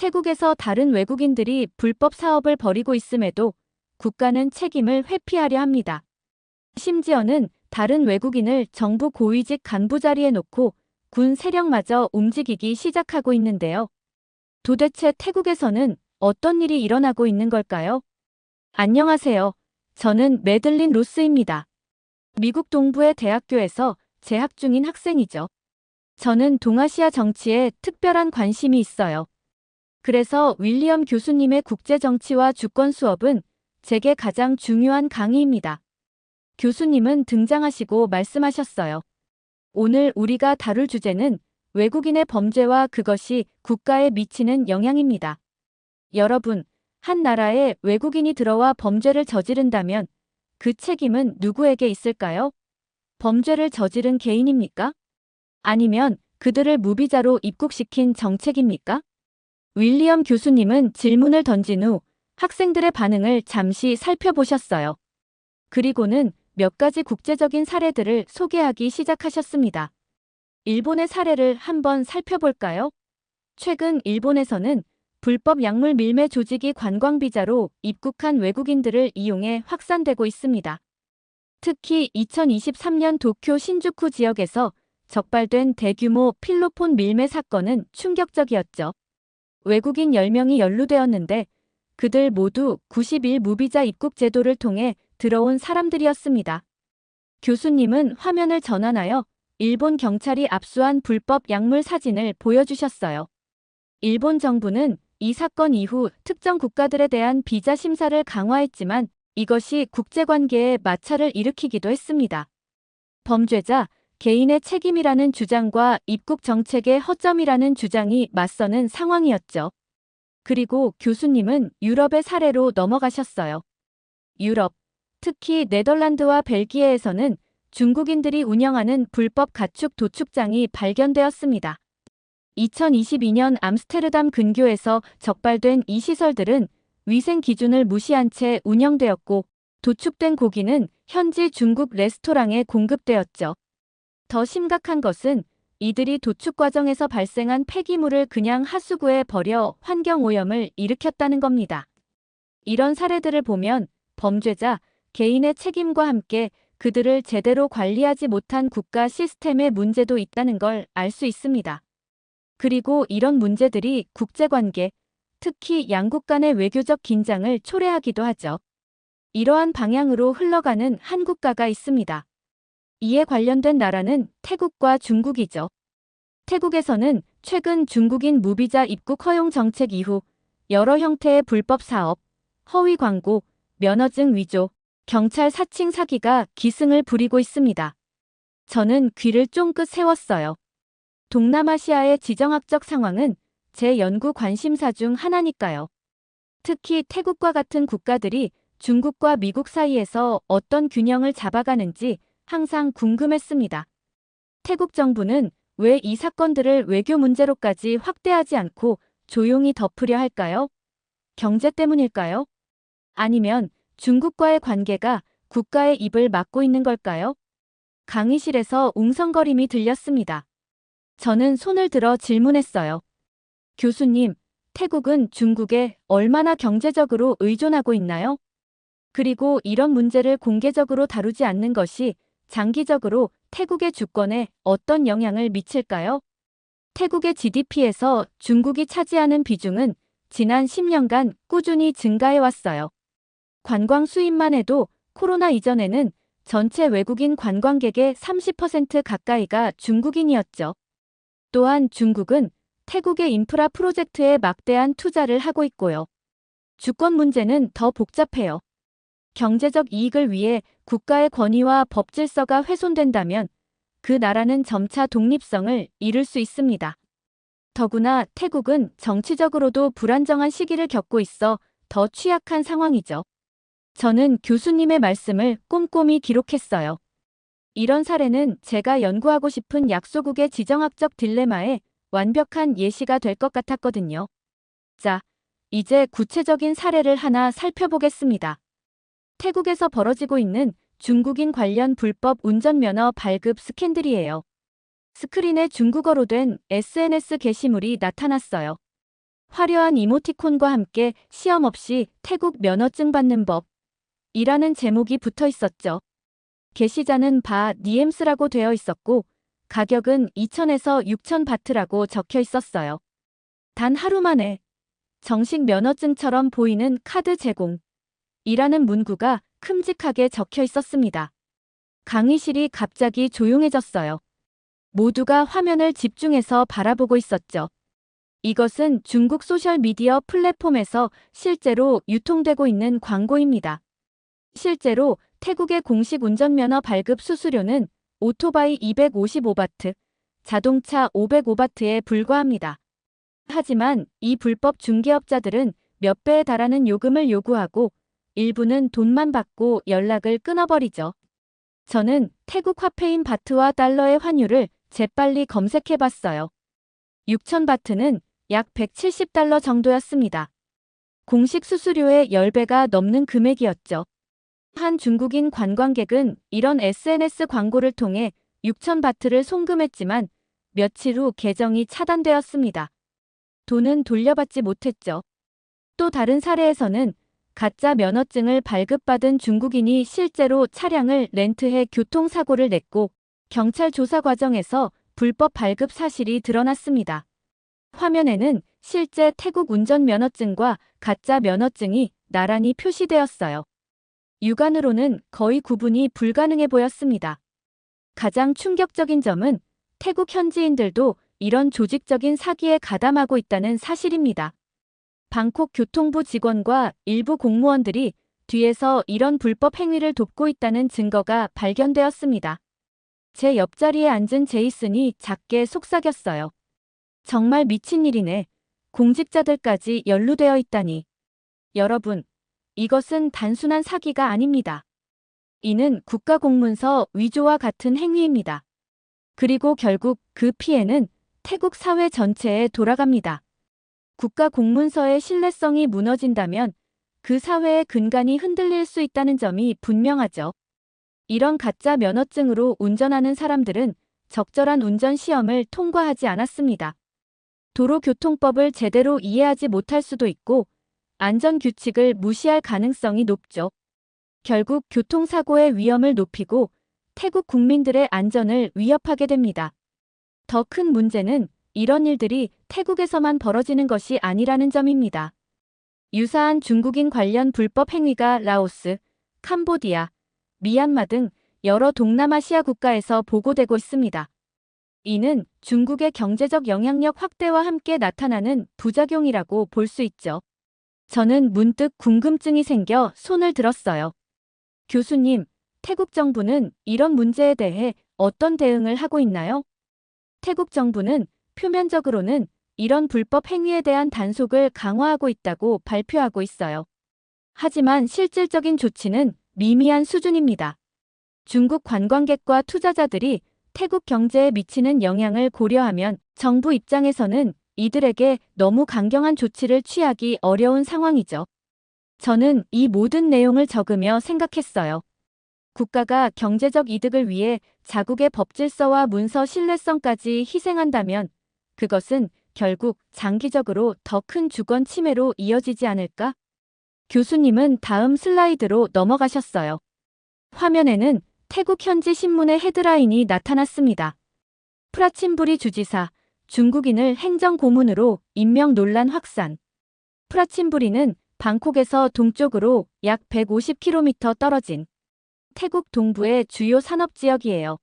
태국에서 다른 외국인들이 불법 사업을 벌이고 있음에도 국가는 책임을 회피하려 합니다. 심지어는 다른 외국인을 정부 고위직 간부 자리에 놓고 군 세력마저 움직이기 시작하고 있는데요. 도대체 태국에서는 어떤 일이 일어나고 있는 걸까요? 안녕하세요. 저는 매들린 로스입니다. 미국 동부의 대학교에서 재학 중인 학생이죠. 저는 동아시아 정치에 특별한 관심이 있어요. 그래서 윌리엄 교수님의 국제정치와 주권 수업은 제게 가장 중요한 강의입니다. 교수님은 등장하시고 말씀하셨어요. 오늘 우리가 다룰 주제는 외국인의 범죄와 그것이 국가에 미치는 영향입니다. 여러분, 한 나라에 외국인이 들어와 범죄를 저지른다면 그 책임은 누구에게 있을까요? 범죄를 저지른 개인입니까? 아니면 그들을 무비자로 입국시킨 정책입니까? 윌리엄 교수님은 질문을 던진 후 학생들의 반응을 잠시 살펴보셨어요. 그리고는 몇 가지 국제적인 사례들을 소개하기 시작하셨습니다. 일본의 사례를 한번 살펴볼까요? 최근 일본에서는 불법 약물 밀매 조직이 관광비자로 입국한 외국인들을 이용해 확산되고 있습니다. 특히 2023년 도쿄 신주쿠 지역에서 적발된 대규모 필로폰 밀매 사건은 충격적이었죠. 외국인 10명이 연루되었는데 그들 모두 90일 무비자 입국 제도를 통해 들어온 사람들이었습니다. 교수님은 화면을 전환하여 일본 경찰이 압수한 불법 약물 사진을 보여주셨어요. 일본 정부는 이 사건 이후 특정 국가들에 대한 비자 심사를 강화했지만 이것이 국제관계에 마찰을 일으키기도 했습니다. 범죄자, 개인의 책임이라는 주장과 입국 정책의 허점이라는 주장이 맞서는 상황이었죠. 그리고 교수님은 유럽의 사례로 넘어가셨어요. 유럽, 특히 네덜란드와 벨기에에서는 중국인들이 운영하는 불법 가축 도축장이 발견되었습니다. 2022년 암스테르담 근교에서 적발된 이 시설들은 위생 기준을 무시한 채 운영되었고 도축된 고기는 현지 중국 레스토랑에 공급되었죠. 더 심각한 것은 이들이 도축 과정에서 발생한 폐기물을 그냥 하수구에 버려 환경오염을 일으켰다는 겁니다. 이런 사례들을 보면 범죄자, 개인의 책임과 함께 그들을 제대로 관리하지 못한 국가 시스템의 문제도 있다는 걸 알 수 있습니다. 그리고 이런 문제들이 국제관계, 특히 양국 간의 외교적 긴장을 초래하기도 하죠. 이러한 방향으로 흘러가는 한 국가가 있습니다. 이에 관련된 나라는 태국과 중국이죠. 태국에서는 최근 중국인 무비자 입국 허용 정책 이후 여러 형태의 불법 사업, 허위 광고, 면허증 위조, 경찰 사칭 사기가 기승을 부리고 있습니다. 저는 귀를 쫑긋 세웠어요. 동남아시아의 지정학적 상황은 제 연구 관심사 중 하나니까요. 특히 태국과 같은 국가들이 중국과 미국 사이에서 어떤 균형을 잡아가는지 항상 궁금했습니다. 태국 정부는 왜 이 사건들을 외교 문제로까지 확대하지 않고 조용히 덮으려 할까요? 경제 때문일까요? 아니면 중국과의 관계가 국가의 입을 막고 있는 걸까요? 강의실에서 웅성거림이 들렸습니다. 저는 손을 들어 질문했어요. 교수님, 태국은 중국에 얼마나 경제적으로 의존하고 있나요? 그리고 이런 문제를 공개적으로 다루지 않는 것이 장기적으로 태국의 주권에 어떤 영향을 미칠까요? 태국의 GDP에서 중국이 차지하는 비중은 지난 10년간 꾸준히 증가해 왔어요. 관광 수입만 해도 코로나 이전에는 전체 외국인 관광객의 30% 가까이가 중국인이었죠. 또한 중국은 태국의 인프라 프로젝트에 막대한 투자를 하고 있고요. 주권 문제는 더 복잡해요. 경제적 이익을 위해 국가의 권위와 법 질서가 훼손된다면 그 나라는 점차 독립성을 잃을 수 있습니다. 더구나 태국은 정치적으로도 불안정한 시기를 겪고 있어 더 취약한 상황이죠. 저는 교수님의 말씀을 꼼꼼히 기록했어요. 이런 사례는 제가 연구하고 싶은 약소국의 지정학적 딜레마에 완벽한 예시가 될 것 같았거든요. 자, 이제 구체적인 사례를 하나 살펴보겠습니다. 태국에서 벌어지고 있는 중국인 관련 불법 운전면허 발급 스캔들이에요. 스크린에 중국어로 된 SNS 게시물이 나타났어요. 화려한 이모티콘과 함께 시험 없이 태국 면허증 받는 법이라는 제목이 붙어 있었죠. 게시자는 바 니엠스라고 되어 있었고 가격은 2,000에서 6,000 바트라고 적혀 있었어요. 단 하루 만에 정식 면허증처럼 보이는 카드 제공이라는 문구가 큼직하게 적혀 있었습니다. 강의실이 갑자기 조용해졌어요. 모두가 화면을 집중해서 바라보고 있었죠. 이것은 중국 소셜미디어 플랫폼에서 실제로 유통되고 있는 광고입니다. 실제로 태국의 공식 운전면허 발급 수수료는 오토바이 255바트, 자동차 505바트에 불과합니다. 하지만 이 불법 중개업자들은 몇 배에 달하는 요금을 요구하고 일부는 돈만 받고 연락을 끊어버리죠. 저는 태국 화폐인 바트와 달러의 환율을 재빨리 검색해봤어요. 6,000 바트는 약 170달러 정도였습니다. 공식 수수료의 10배가 넘는 금액이었죠. 한 중국인 관광객은 이런 SNS 광고를 통해 6,000 바트를 송금했지만 며칠 후 계정이 차단되었습니다. 돈은 돌려받지 못했죠. 또 다른 사례에서는 가짜 면허증을 발급받은 중국인이 실제로 차량을 렌트해 교통사고를 냈고 경찰 조사 과정에서 불법 발급 사실이 드러났습니다. 화면에는 실제 태국 운전면허증과 가짜 면허증이 나란히 표시되었어요. 육안으로는 거의 구분이 불가능해 보였습니다. 가장 충격적인 점은 태국 현지인들도 이런 조직적인 사기에 가담하고 있다는 사실입니다. 방콕 교통부 직원과 일부 공무원들이 뒤에서 이런 불법 행위를 돕고 있다는 증거가 발견되었습니다. 제 옆자리에 앉은 제이슨이 작게 속삭였어요. 정말 미친 일이네. 공직자들까지 연루되어 있다니. 여러분, 이것은 단순한 사기가 아닙니다. 이는 국가공문서 위조와 같은 행위입니다. 그리고 결국 그 피해는 태국 사회 전체에 돌아갑니다. 국가공문서의 신뢰성이 무너진다면 그 사회의 근간이 흔들릴 수 있다는 점이 분명하죠. 이런 가짜 면허증으로 운전하는 사람들은 적절한 운전 시험을 통과하지 않았습니다. 도로교통법을 제대로 이해하지 못할 수도 있고 안전규칙을 무시할 가능성이 높죠. 결국 교통사고의 위험을 높이고 태국 국민들의 안전을 위협하게 됩니다. 더 큰 문제는 이런 일들이 태국에서만 벌어지는 것이 아니라는 점입니다. 유사한 중국인 관련 불법 행위가 라오스, 캄보디아, 미얀마 등 여러 동남아시아 국가에서 보고되고 있습니다. 이는 중국의 경제적 영향력 확대와 함께 나타나는 부작용이라고 볼 수 있죠. 저는 문득 궁금증이 생겨 손을 들었어요. 교수님, 태국 정부는 이런 문제에 대해 어떤 대응을 하고 있나요? 태국 정부는 표면적으로는 이런 불법 행위에 대한 단속을 강화하고 있다고 발표하고 있어요. 하지만 실질적인 조치는 미미한 수준입니다. 중국 관광객과 투자자들이 태국 경제에 미치는 영향을 고려하면 정부 입장에서는 이들에게 너무 강경한 조치를 취하기 어려운 상황이죠. 저는 이 모든 내용을 적으며 생각했어요. 국가가 경제적 이득을 위해 자국의 법질서와 문서 신뢰성까지 희생한다면 그것은 결국 장기적으로 더 큰 주권 침해로 이어지지 않을까? 교수님은 다음 슬라이드로 넘어가셨어요. 화면에는 태국 현지 신문의 헤드라인이 나타났습니다. 프라친부리 주지사, 중국인을 행정고문으로 임명 논란 확산. 프라친부리는 방콕에서 동쪽으로 약 150km 떨어진 태국 동부의 주요 산업지역이에요.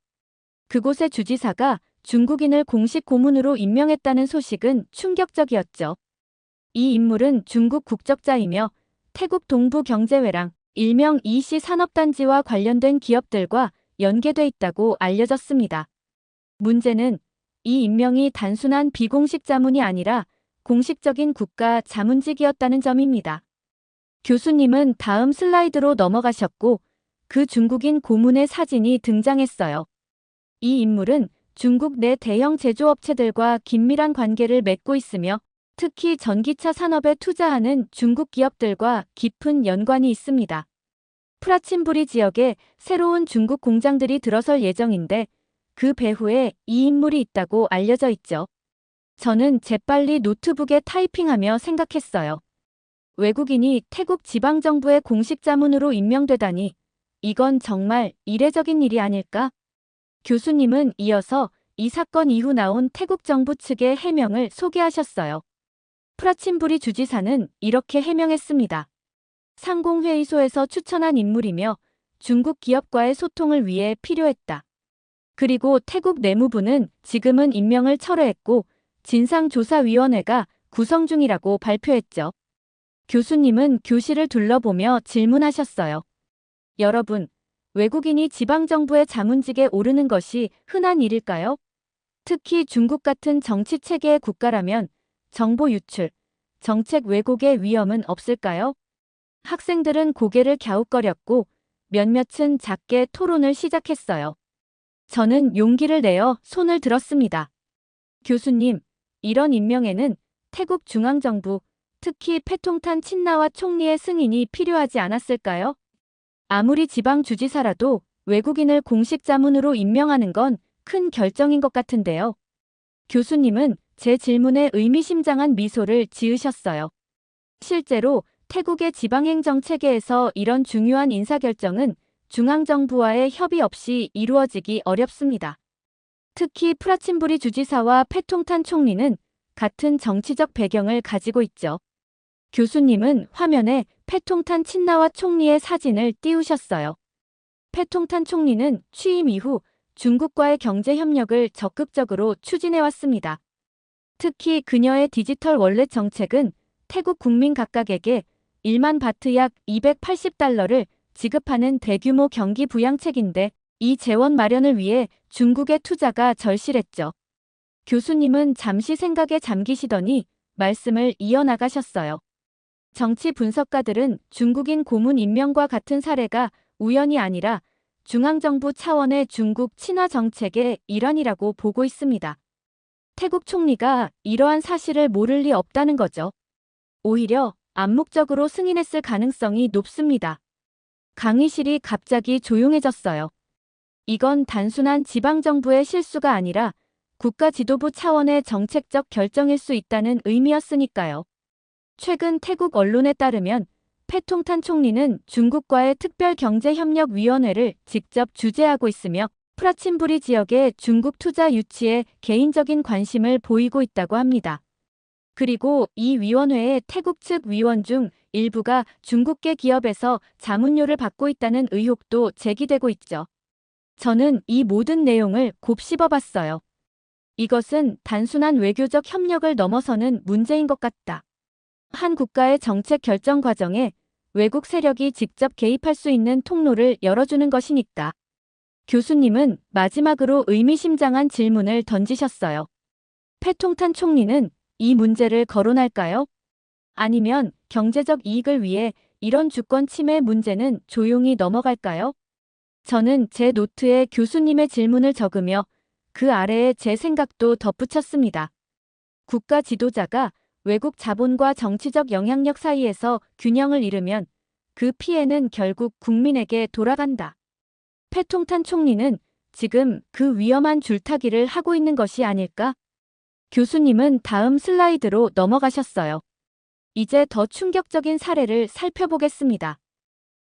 그곳의 주지사가 중국인을 공식 고문으로 임명했다는 소식은 충격적이었죠. 이 인물은 중국 국적자이며 태국 동부 경제회랑, 일명 이씨 산업단지와 관련된 기업들과 연계돼 있다고 알려졌습니다. 문제는 이 임명이 단순한 비공식 자문이 아니라 공식적인 국가 자문직이었다는 점입니다. 교수님은 다음 슬라이드로 넘어가셨고 그 중국인 고문의 사진이 등장했어요. 이 인물은 중국 내 대형 제조업체들과 긴밀한 관계를 맺고 있으며 특히 전기차 산업에 투자하는 중국 기업들과 깊은 연관이 있습니다. 프라친부리 지역에 새로운 중국 공장들이 들어설 예정인데 그 배후에 이 인물이 있다고 알려져 있죠. 저는 재빨리 노트북에 타이핑하며 생각했어요. 외국인이 태국 지방정부의 공식 자문으로 임명되다니, 이건 정말 이례적인 일이 아닐까? 교수님은 이어서 이 사건 이후 나온 태국 정부 측의 해명을 소개하셨어요. 프라친부리 주지사는 이렇게 해명했습니다. 상공회의소에서 추천한 인물이며 중국 기업과의 소통을 위해 필요했다. 그리고 태국 내무부는 지금은 임명을 철회했고 진상조사위원회가 구성 중이라고 발표했죠. 교수님은 교실을 둘러보며 질문하셨어요. 여러분, 외국인이 지방정부의 자문직에 오르는 것이 흔한 일일까요? 특히 중국 같은 정치체계의 국가라면 정보 유출, 정책 왜곡의 위험은 없을까요? 학생들은 고개를 갸웃거렸고 몇몇은 작게 토론을 시작했어요. 저는 용기를 내어 손을 들었습니다. 교수님, 이런 임명에는 태국 중앙정부, 특히 패통탄 친나와 총리의 승인이 필요하지 않았을까요? 아무리 지방주지사라도 외국인을 공식 자문으로 임명하는 건 큰 결정인 것 같은데요. 교수님은 제 질문에 의미심장한 미소를 지으셨어요. 실제로 태국의 지방행정 체계에서 이런 중요한 인사결정은 중앙정부와의 협의 없이 이루어지기 어렵습니다. 특히 프라친부리 주지사와 패통탄 총리는 같은 정치적 배경을 가지고 있죠. 교수님은 화면에 패통탄 친나와 총리의 사진을 띄우셨어요. 패통탄 총리는 취임 이후 중국과의 경제 협력을 적극적으로 추진해왔습니다. 특히 그녀의 디지털 월렛 정책은 태국 국민 각각에게 1만 바트 약 280달러를 지급하는 대규모 경기 부양책인데 이 재원 마련을 위해 중국의 투자가 절실했죠. 교수님은 잠시 생각에 잠기시더니 말씀을 이어나가셨어요. 정치 분석가들은 중국인 고문 임명과 같은 사례가 우연이 아니라 중앙정부 차원의 중국 친화 정책의 일환이라고 보고 있습니다. 태국 총리가 이러한 사실을 모를 리 없다는 거죠. 오히려 암묵적으로 승인했을 가능성이 높습니다. 강의실이 갑자기 조용해졌어요. 이건 단순한 지방정부의 실수가 아니라 국가 지도부 차원의 정책적 결정일 수 있다는 의미였으니까요. 최근 태국 언론에 따르면 패통탄 총리는 중국과의 특별경제협력위원회를 직접 주재하고 있으며 프라친부리 지역의 중국 투자 유치에 개인적인 관심을 보이고 있다고 합니다. 그리고 이 위원회의 태국 측 위원 중 일부가 중국계 기업에서 자문료를 받고 있다는 의혹도 제기되고 있죠. 저는 이 모든 내용을 곱씹어봤어요. 이것은 단순한 외교적 협력을 넘어서는 문제인 것 같다. 한 국가의 정책 결정 과정에 외국 세력이 직접 개입할 수 있는 통로를 열어주는 것이니까. 교수님은 마지막으로 의미심장한 질문을 던지셨어요. 패통탄 총리는 이 문제를 거론할까요? 아니면 경제적 이익을 위해 이런 주권 침해 문제는 조용히 넘어갈까요? 저는 제 노트에 교수님의 질문을 적으며 그 아래에 제 생각도 덧붙였습니다. 국가 지도자가 외국 자본과 정치적 영향력 사이에서 균형을 잃으면 그 피해는 결국 국민에게 돌아간다. 패통탄 총리는 지금 그 위험한 줄타기를 하고 있는 것이 아닐까? 교수님은 다음 슬라이드로 넘어가셨어요. 이제 더 충격적인 사례를 살펴보겠습니다.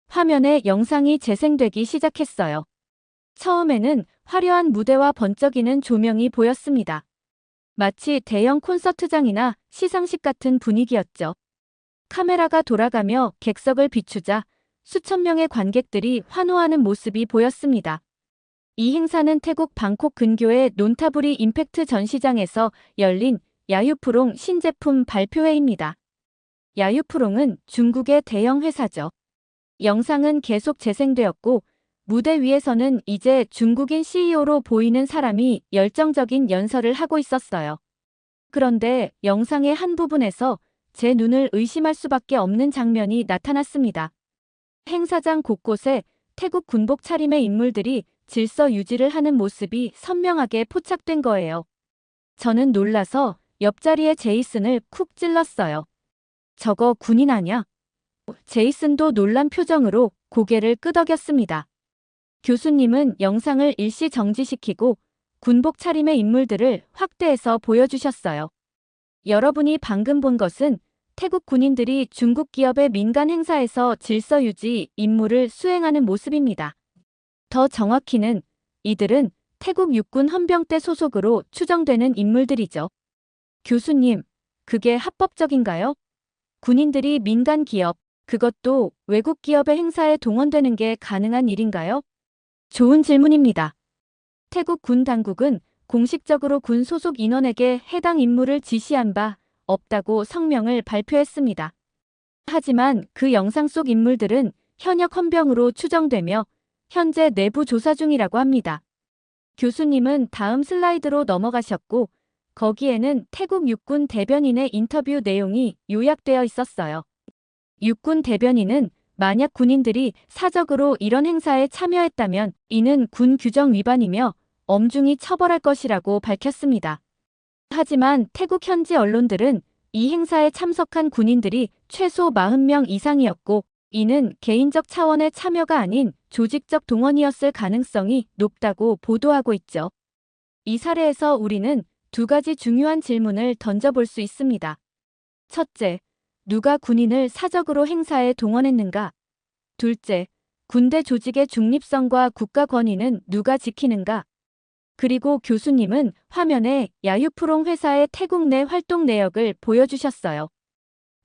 화면에 영상이 재생되기 시작했어요. 처음에는 화려한 무대와 번쩍이는 조명이 보였습니다. 마치 대형 콘서트장이나 시상식 같은 분위기였죠. 카메라가 돌아가며 객석을 비추자 수천 명의 관객들이 환호하는 모습이 보였습니다. 이 행사는 태국 방콕 근교의 논타부리 임팩트 전시장에서 열린 야유프롱 신제품 발표회입니다. 야유프롱은 중국의 대형 회사죠. 영상은 계속 재생되었고 무대 위에서는 이제 중국인 CEO로 보이는 사람이 열정적인 연설을 하고 있었어요. 그런데 영상의 한 부분에서 제 눈을 의심할 수밖에 없는 장면이 나타났습니다. 행사장 곳곳에 태국 군복 차림의 인물들이 질서 유지를 하는 모습이 선명하게 포착된 거예요. 저는 놀라서 옆자리의 제이슨을 쿡 찔렀어요. 저거 군인 아냐? 제이슨도 놀란 표정으로 고개를 끄덕였습니다. 교수님은 영상을 일시 정지시키고 군복 차림의 인물들을 확대해서 보여주셨어요. 여러분이 방금 본 것은 태국 군인들이 중국 기업의 민간 행사에서 질서 유지 임무를 수행하는 모습입니다. 더 정확히는 이들은 태국 육군 헌병대 소속으로 추정되는 인물들이죠. 교수님, 그게 합법적인가요? 군인들이 민간 기업, 그것도 외국 기업의 행사에 동원되는 게 가능한 일인가요? 좋은 질문입니다. 태국 군 당국은 공식적으로 군 소속 인원에게 해당 임무를 지시한 바 없다고 성명을 발표했습니다. 하지만 그 영상 속 인물들은 현역 헌병으로 추정되며 현재 내부 조사 중이라고 합니다. 교수님은 다음 슬라이드로 넘어가셨고 거기에는 태국 육군 대변인의 인터뷰 내용이 요약되어 있었어요. 육군 대변인은 만약 군인들이 사적으로 이런 행사에 참여했다면 이는 군 규정 위반이며 엄중히 처벌할 것이라고 밝혔습니다. 하지만 태국 현지 언론들은 이 행사에 참석한 군인들이 최소 40명 이상이었고 이는 개인적 차원의 참여가 아닌 조직적 동원이었을 가능성이 높다고 보도하고 있죠. 이 사례에서 우리는 두 가지 중요한 질문을 던져볼 수 있습니다. 첫째, 누가 군인을 사적으로 행사에 동원했는가? 둘째, 군대 조직의 중립성과 국가 권위는 누가 지키는가? 그리고 교수님은 화면에 야유프롱 회사의 태국 내 활동 내역을 보여주셨어요.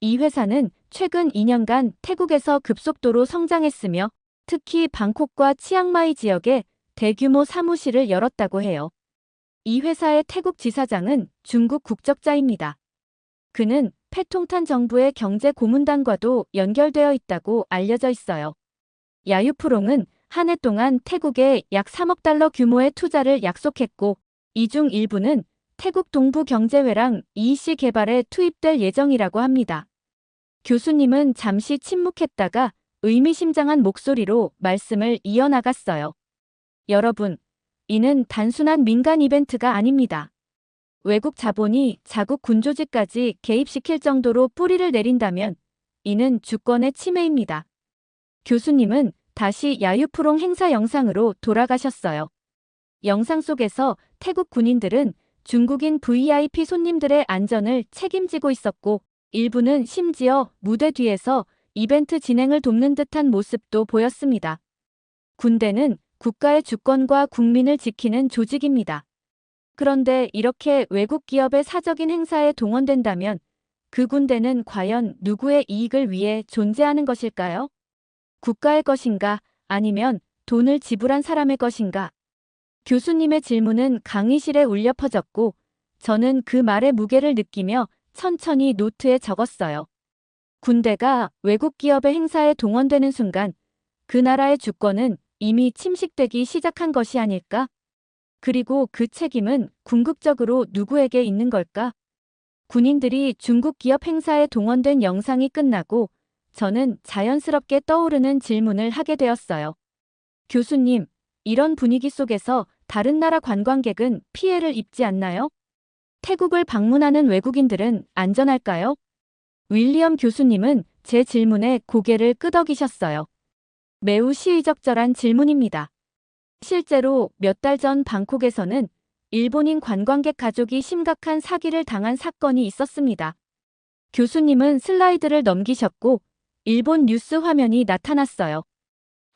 이 회사는 최근 2년간 태국에서 급속도로 성장했으며 특히 방콕과 치앙마이 지역에 대규모 사무실을 열었다고 해요. 이 회사의 태국 지사장은 중국 국적자입니다. 그는 패통탄 정부의 경제 고문단과도 연결되어 있다고 알려져 있어요. 야유프롱은 한 해 동안 태국에 약 3억 달러 규모의 투자를 약속했고 이 중 일부는 태국 동부 경제회랑 EEC 개발에 투입될 예정이라고 합니다. 교수님은 잠시 침묵했다가 의미심장한 목소리로 말씀을 이어나갔어요. 여러분, 이는 단순한 민간 이벤트가 아닙니다. 외국 자본이 자국 군조직까지 개입시킬 정도로 뿌리를 내린다면 이는 주권의 침해입니다. 교수님은 다시 야유프롱 행사 영상으로 돌아가셨어요. 영상 속에서 태국 군인들은 중국인 VIP 손님들의 안전을 책임지고 있었고 일부는 심지어 무대 뒤에서 이벤트 진행을 돕는 듯한 모습도 보였습니다. 군대는 국가의 주권과 국민을 지키는 조직입니다. 그런데 이렇게 외국 기업의 사적인 행사에 동원된다면 그 군대는 과연 누구의 이익을 위해 존재하는 것일까요? 국가의 것인가 아니면 돈을 지불한 사람의 것인가? 교수님의 질문은 강의실에 울려 퍼졌고 저는 그 말의 무게를 느끼며 천천히 노트에 적었어요. 군대가 외국 기업의 행사에 동원되는 순간 그 나라의 주권은 이미 침식되기 시작한 것이 아닐까? 그리고 그 책임은 궁극적으로 누구에게 있는 걸까? 군인들이 중국 기업 행사에 동원된 영상이 끝나고 저는 자연스럽게 떠오르는 질문을 하게 되었어요. 교수님, 이런 분위기 속에서 다른 나라 관광객은 피해를 입지 않나요? 태국을 방문하는 외국인들은 안전할까요? 윌리엄 교수님은 제 질문에 고개를 끄덕이셨어요. 매우 시의적절한 질문입니다. 실제로 몇 달 전 방콕에서는 일본인 관광객 가족이 심각한 사기를 당한 사건이 있었습니다. 교수님은 슬라이드를 넘기셨고 일본 뉴스 화면이 나타났어요.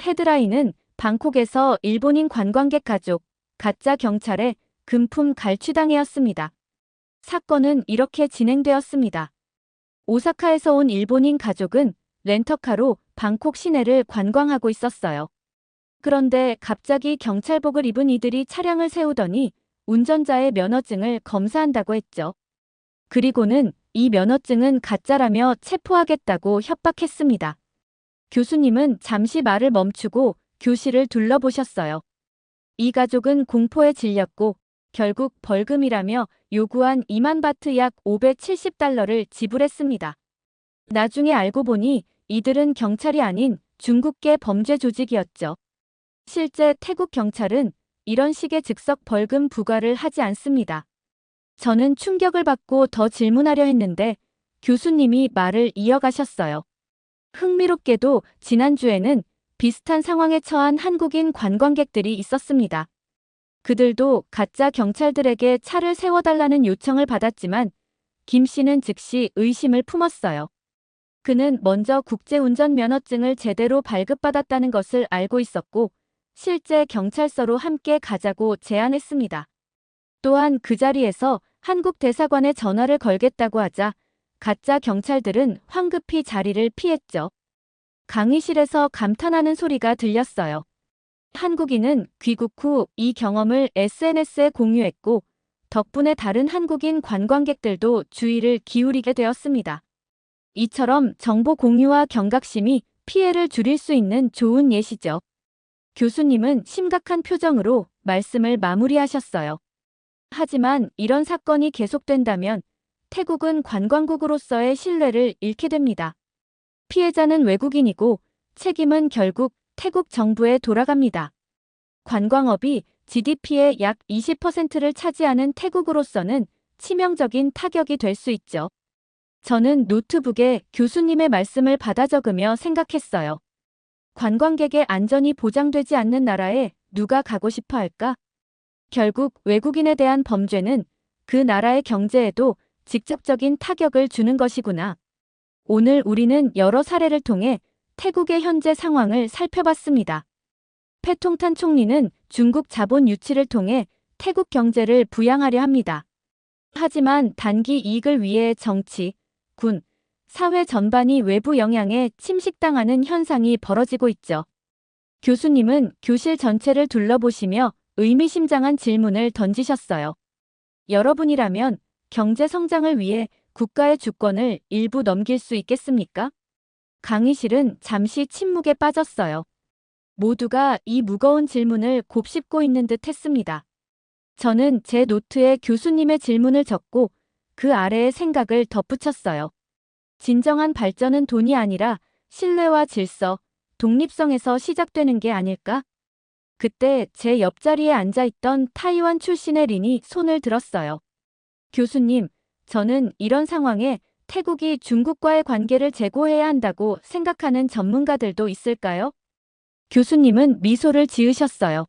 헤드라인은 방콕에서 일본인 관광객 가족, 가짜 경찰에 금품 갈취당해였습니다. 사건은 이렇게 진행되었습니다. 오사카에서 온 일본인 가족은 렌터카로 방콕 시내를 관광하고 있었어요. 그런데 갑자기 경찰복을 입은 이들이 차량을 세우더니 운전자의 면허증을 검사한다고 했죠. 그리고는 이 면허증은 가짜라며 체포하겠다고 협박했습니다. 교수님은 잠시 말을 멈추고 교실을 둘러보셨어요. 이 가족은 공포에 질렸고 결국 벌금이라며 요구한 2만 바트 약 570달러를 지불했습니다. 나중에 알고 보니 이들은 경찰이 아닌 중국계 범죄 조직이었죠. 실제 태국 경찰은 이런 식의 즉석 벌금 부과를 하지 않습니다. 저는 충격을 받고 더 질문하려 했는데 교수님이 말을 이어가셨어요. 흥미롭게도 지난주에는 비슷한 상황에 처한 한국인 관광객들이 있었습니다. 그들도 가짜 경찰들에게 차를 세워달라는 요청을 받았지만 김 씨는 즉시 의심을 품었어요. 그는 먼저 국제운전면허증을 제대로 발급받았다는 것을 알고 있었고 실제 경찰서로 함께 가자고 제안했습니다. 또한 그 자리에서 한국 대사관에 전화를 걸겠다고 하자 가짜 경찰들은 황급히 자리를 피했죠. 강의실에서 감탄하는 소리가 들렸어요. 한국인은 귀국 후 이 경험을 SNS에 공유했고 덕분에 다른 한국인 관광객들도 주의를 기울이게 되었습니다. 이처럼 정보 공유와 경각심이 피해를 줄일 수 있는 좋은 예시죠. 교수님은 심각한 표정으로 말씀을 마무리하셨어요. 하지만 이런 사건이 계속된다면 태국은 관광국으로서의 신뢰를 잃게 됩니다. 피해자는 외국인이고 책임은 결국 태국 정부에 돌아갑니다. 관광업이 GDP의 약 20%를 차지하는 태국으로서는 치명적인 타격이 될 수 있죠. 저는 노트북에 교수님의 말씀을 받아 적으며 생각했어요. 관광객의 안전이 보장되지 않는 나라에 누가 가고 싶어 할까? 결국 외국인에 대한 범죄는 그 나라의 경제에도 직접적인 타격을 주는 것이구나. 오늘 우리는 여러 사례를 통해 태국의 현재 상황을 살펴봤습니다. 패통탄 총리는 중국 자본 유치를 통해 태국 경제를 부양하려 합니다. 하지만 단기 이익을 위해 정치, 군, 사회 전반이 외부 영향에 침식당하는 현상이 벌어지고 있죠. 교수님은 교실 전체를 둘러보시며 의미심장한 질문을 던지셨어요. 여러분이라면 경제 성장을 위해 국가의 주권을 일부 넘길 수 있겠습니까? 강의실은 잠시 침묵에 빠졌어요. 모두가 이 무거운 질문을 곱씹고 있는 듯 했습니다. 저는 제 노트에 교수님의 질문을 적고 그 아래에 생각을 덧붙였어요. 진정한 발전은 돈이 아니라 신뢰와 질서, 독립성에서 시작되는 게 아닐까? 그때 제 옆자리에 앉아있던 타이완 출신의 린이 손을 들었어요. 교수님, 저는 이런 상황에 태국이 중국과의 관계를 재고해야 한다고 생각하는 전문가들도 있을까요? 교수님은 미소를 지으셨어요.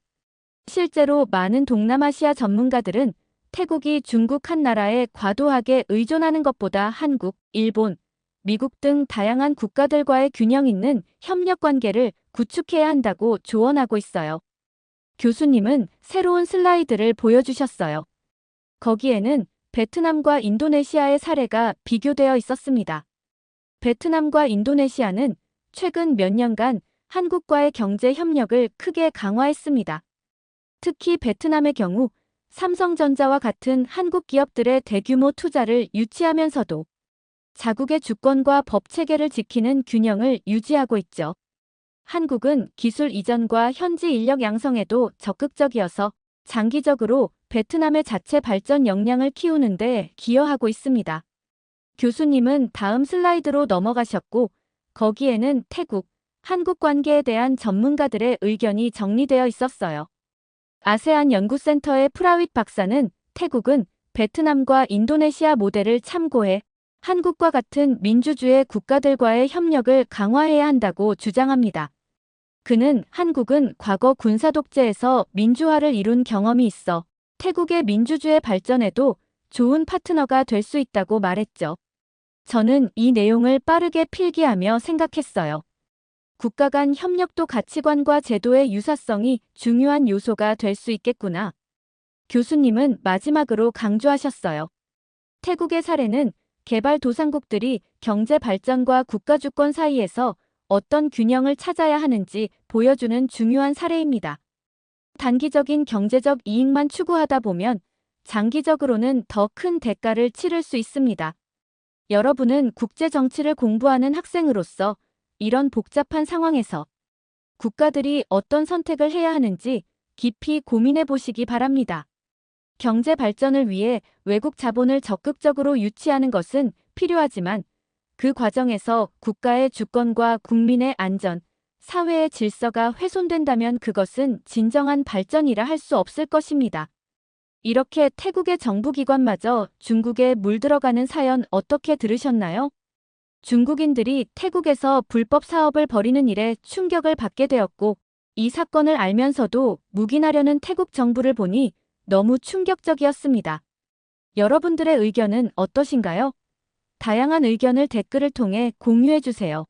실제로 많은 동남아시아 전문가들은 태국이 중국 한 나라에 과도하게 의존하는 것보다 한국, 일본, 미국 등 다양한 국가들과의 균형 있는 협력 관계를 구축해야 한다고 조언하고 있어요. 교수님은 새로운 슬라이드를 보여주셨어요. 거기에는 베트남과 인도네시아의 사례가 비교되어 있었습니다. 베트남과 인도네시아는 최근 몇 년간 한국과의 경제 협력을 크게 강화했습니다. 특히 베트남의 경우 삼성전자와 같은 한국 기업들의 대규모 투자를 유치하면서도 자국의 주권과 법 체계를 지키는 균형을 유지하고 있죠. 한국은 기술 이전과 현지 인력 양성에도 적극적이어서 장기적으로 베트남의 자체 발전 역량을 키우는 데 기여하고 있습니다. 교수님은 다음 슬라이드로 넘어가셨고 거기에는 태국, 한국 관계에 대한 전문가들의 의견이 정리되어 있었어요. 아세안 연구센터의 프라윗 박사는 태국은 베트남과 인도네시아 모델을 참고해 한국과 같은 민주주의 국가들과의 협력을 강화해야 한다고 주장합니다. 그는 한국은 과거 군사 독재에서 민주화를 이룬 경험이 있어 태국의 민주주의 발전에도 좋은 파트너가 될 수 있다고 말했죠. 저는 이 내용을 빠르게 필기하며 생각했어요. 국가 간 협력도 가치관과 제도의 유사성이 중요한 요소가 될 수 있겠구나. 교수님은 마지막으로 강조하셨어요. 태국의 사례는 개발도상국들이 경제 발전과 국가 주권 사이에서 어떤 균형을 찾아야 하는지 보여주는 중요한 사례입니다. 단기적인 경제적 이익만 추구하다 보면 장기적으로는 더 큰 대가를 치를 수 있습니다. 여러분은 국제 정치를 공부하는 학생으로서 이런 복잡한 상황에서 국가들이 어떤 선택을 해야 하는지 깊이 고민해 보시기 바랍니다. 경제 발전을 위해 외국 자본을 적극적으로 유치하는 것은 필요하지만 그 과정에서 국가의 주권과 국민의 안전, 사회의 질서가 훼손된다면 그것은 진정한 발전이라 할 수 없을 것입니다. 이렇게 태국의 정부기관마저 중국에 물들어가는 사연 어떻게 들으셨나요? 중국인들이 태국에서 불법 사업을 벌이는 일에 충격을 받게 되었고 이 사건을 알면서도 묵인하려는 태국 정부를 보니 너무 충격적이었습니다. 여러분들의 의견은 어떠신가요? 다양한 의견을 댓글을 통해 공유해주세요.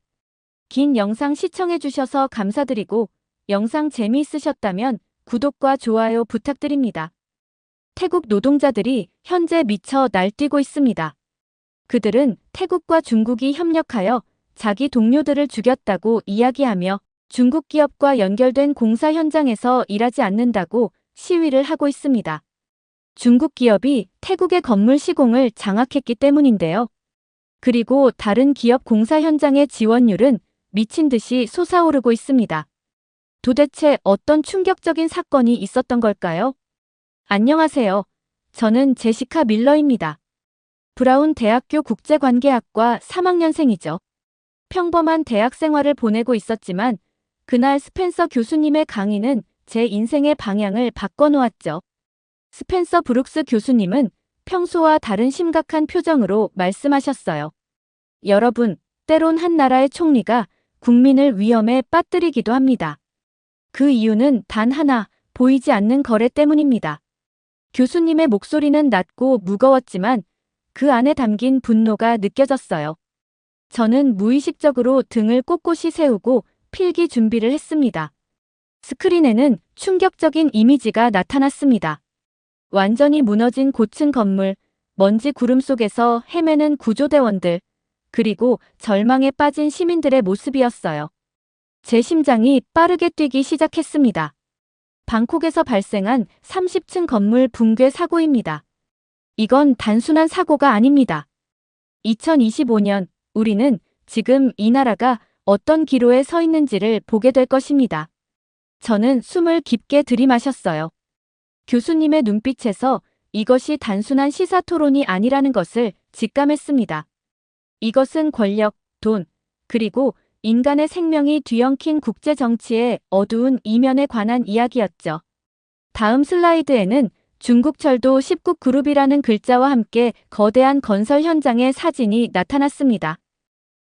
긴 영상 시청해주셔서 감사드리고 영상 재미있으셨다면 구독과 좋아요 부탁드립니다. 태국 노동자들이 현재 미쳐 날뛰고 있습니다. 그들은 태국과 중국이 협력하여 자기 동료들을 죽였다고 이야기하며 중국 기업과 연결된 공사 현장에서 일하지 않는다고 시위를 하고 있습니다. 중국 기업이 태국의 건물 시공을 장악했기 때문인데요. 그리고 다른 기업 공사 현장의 지원율은 미친 듯이 솟아오르고 있습니다. 도대체 어떤 충격적인 사건이 있었던 걸까요? 안녕하세요. 저는 제시카 밀러입니다. 브라운 대학교 국제관계학과 3학년생이죠. 평범한 대학 생활을 보내고 있었지만 그날 스펜서 교수님의 강의는 제 인생의 방향을 바꿔놓았죠. 스펜서 브룩스 교수님은 평소와 다른 심각한 표정으로 말씀하셨어요. 여러분, 때론 한 나라의 총리가 국민을 위험에 빠뜨리기도 합니다. 그 이유는 단 하나, 보이지 않는 거래 때문입니다. 교수님의 목소리는 낮고 무거웠지만 그 안에 담긴 분노가 느껴졌어요. 저는 무의식적으로 등을 꼿꼿이 세우고 필기 준비를 했습니다. 스크린에는 충격적인 이미지가 나타났습니다. 완전히 무너진 고층 건물, 먼지 구름 속에서 헤매는 구조대원들, 그리고 절망에 빠진 시민들의 모습이었어요. 제 심장이 빠르게 뛰기 시작했습니다. 방콕에서 발생한 30층 건물 붕괴 사고입니다. 이건 단순한 사고가 아닙니다. 2025년 우리는 지금 이 나라가 어떤 기로에 서 있는지를 보게 될 것입니다. 저는 숨을 깊게 들이마셨어요. 교수님의 눈빛에서 이것이 단순한 시사 토론이 아니라는 것을 직감했습니다. 이것은 권력, 돈, 그리고 인간의 생명이 뒤엉킨 국제 정치의 어두운 이면에 관한 이야기였죠. 다음 슬라이드에는 중국철도 19그룹이라는 글자와 함께 거대한 건설 현장의 사진이 나타났습니다.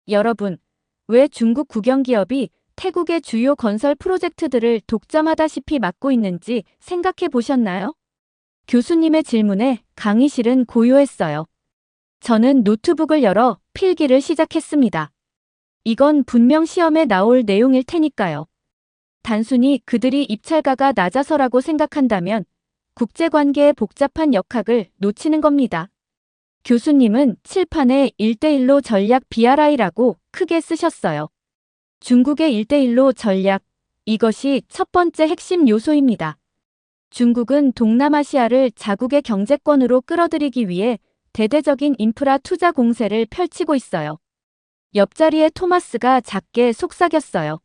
여러분, 왜 중국 국영기업이 태국의 주요 건설 프로젝트들을 독점하다시피 맡고 있는지 생각해 보셨나요? 교수님의 질문에 강의실은 고요했어요. 저는 노트북을 열어 필기를 시작했습니다. 이건 분명 시험에 나올 내용일 테니까요. 단순히 그들이 입찰가가 낮아서라고 생각한다면 국제관계의 복잡한 역학을 놓치는 겁니다. 교수님은 칠판에 1대1로 전략 BRI라고 크게 쓰셨어요. 중국의 1대1로 전략, 이것이 첫 번째 핵심 요소입니다. 중국은 동남아시아를 자국의 경제권으로 끌어들이기 위해 대대적인 인프라 투자 공세를 펼치고 있어요. 옆자리에 토마스가 작게 속삭였어요.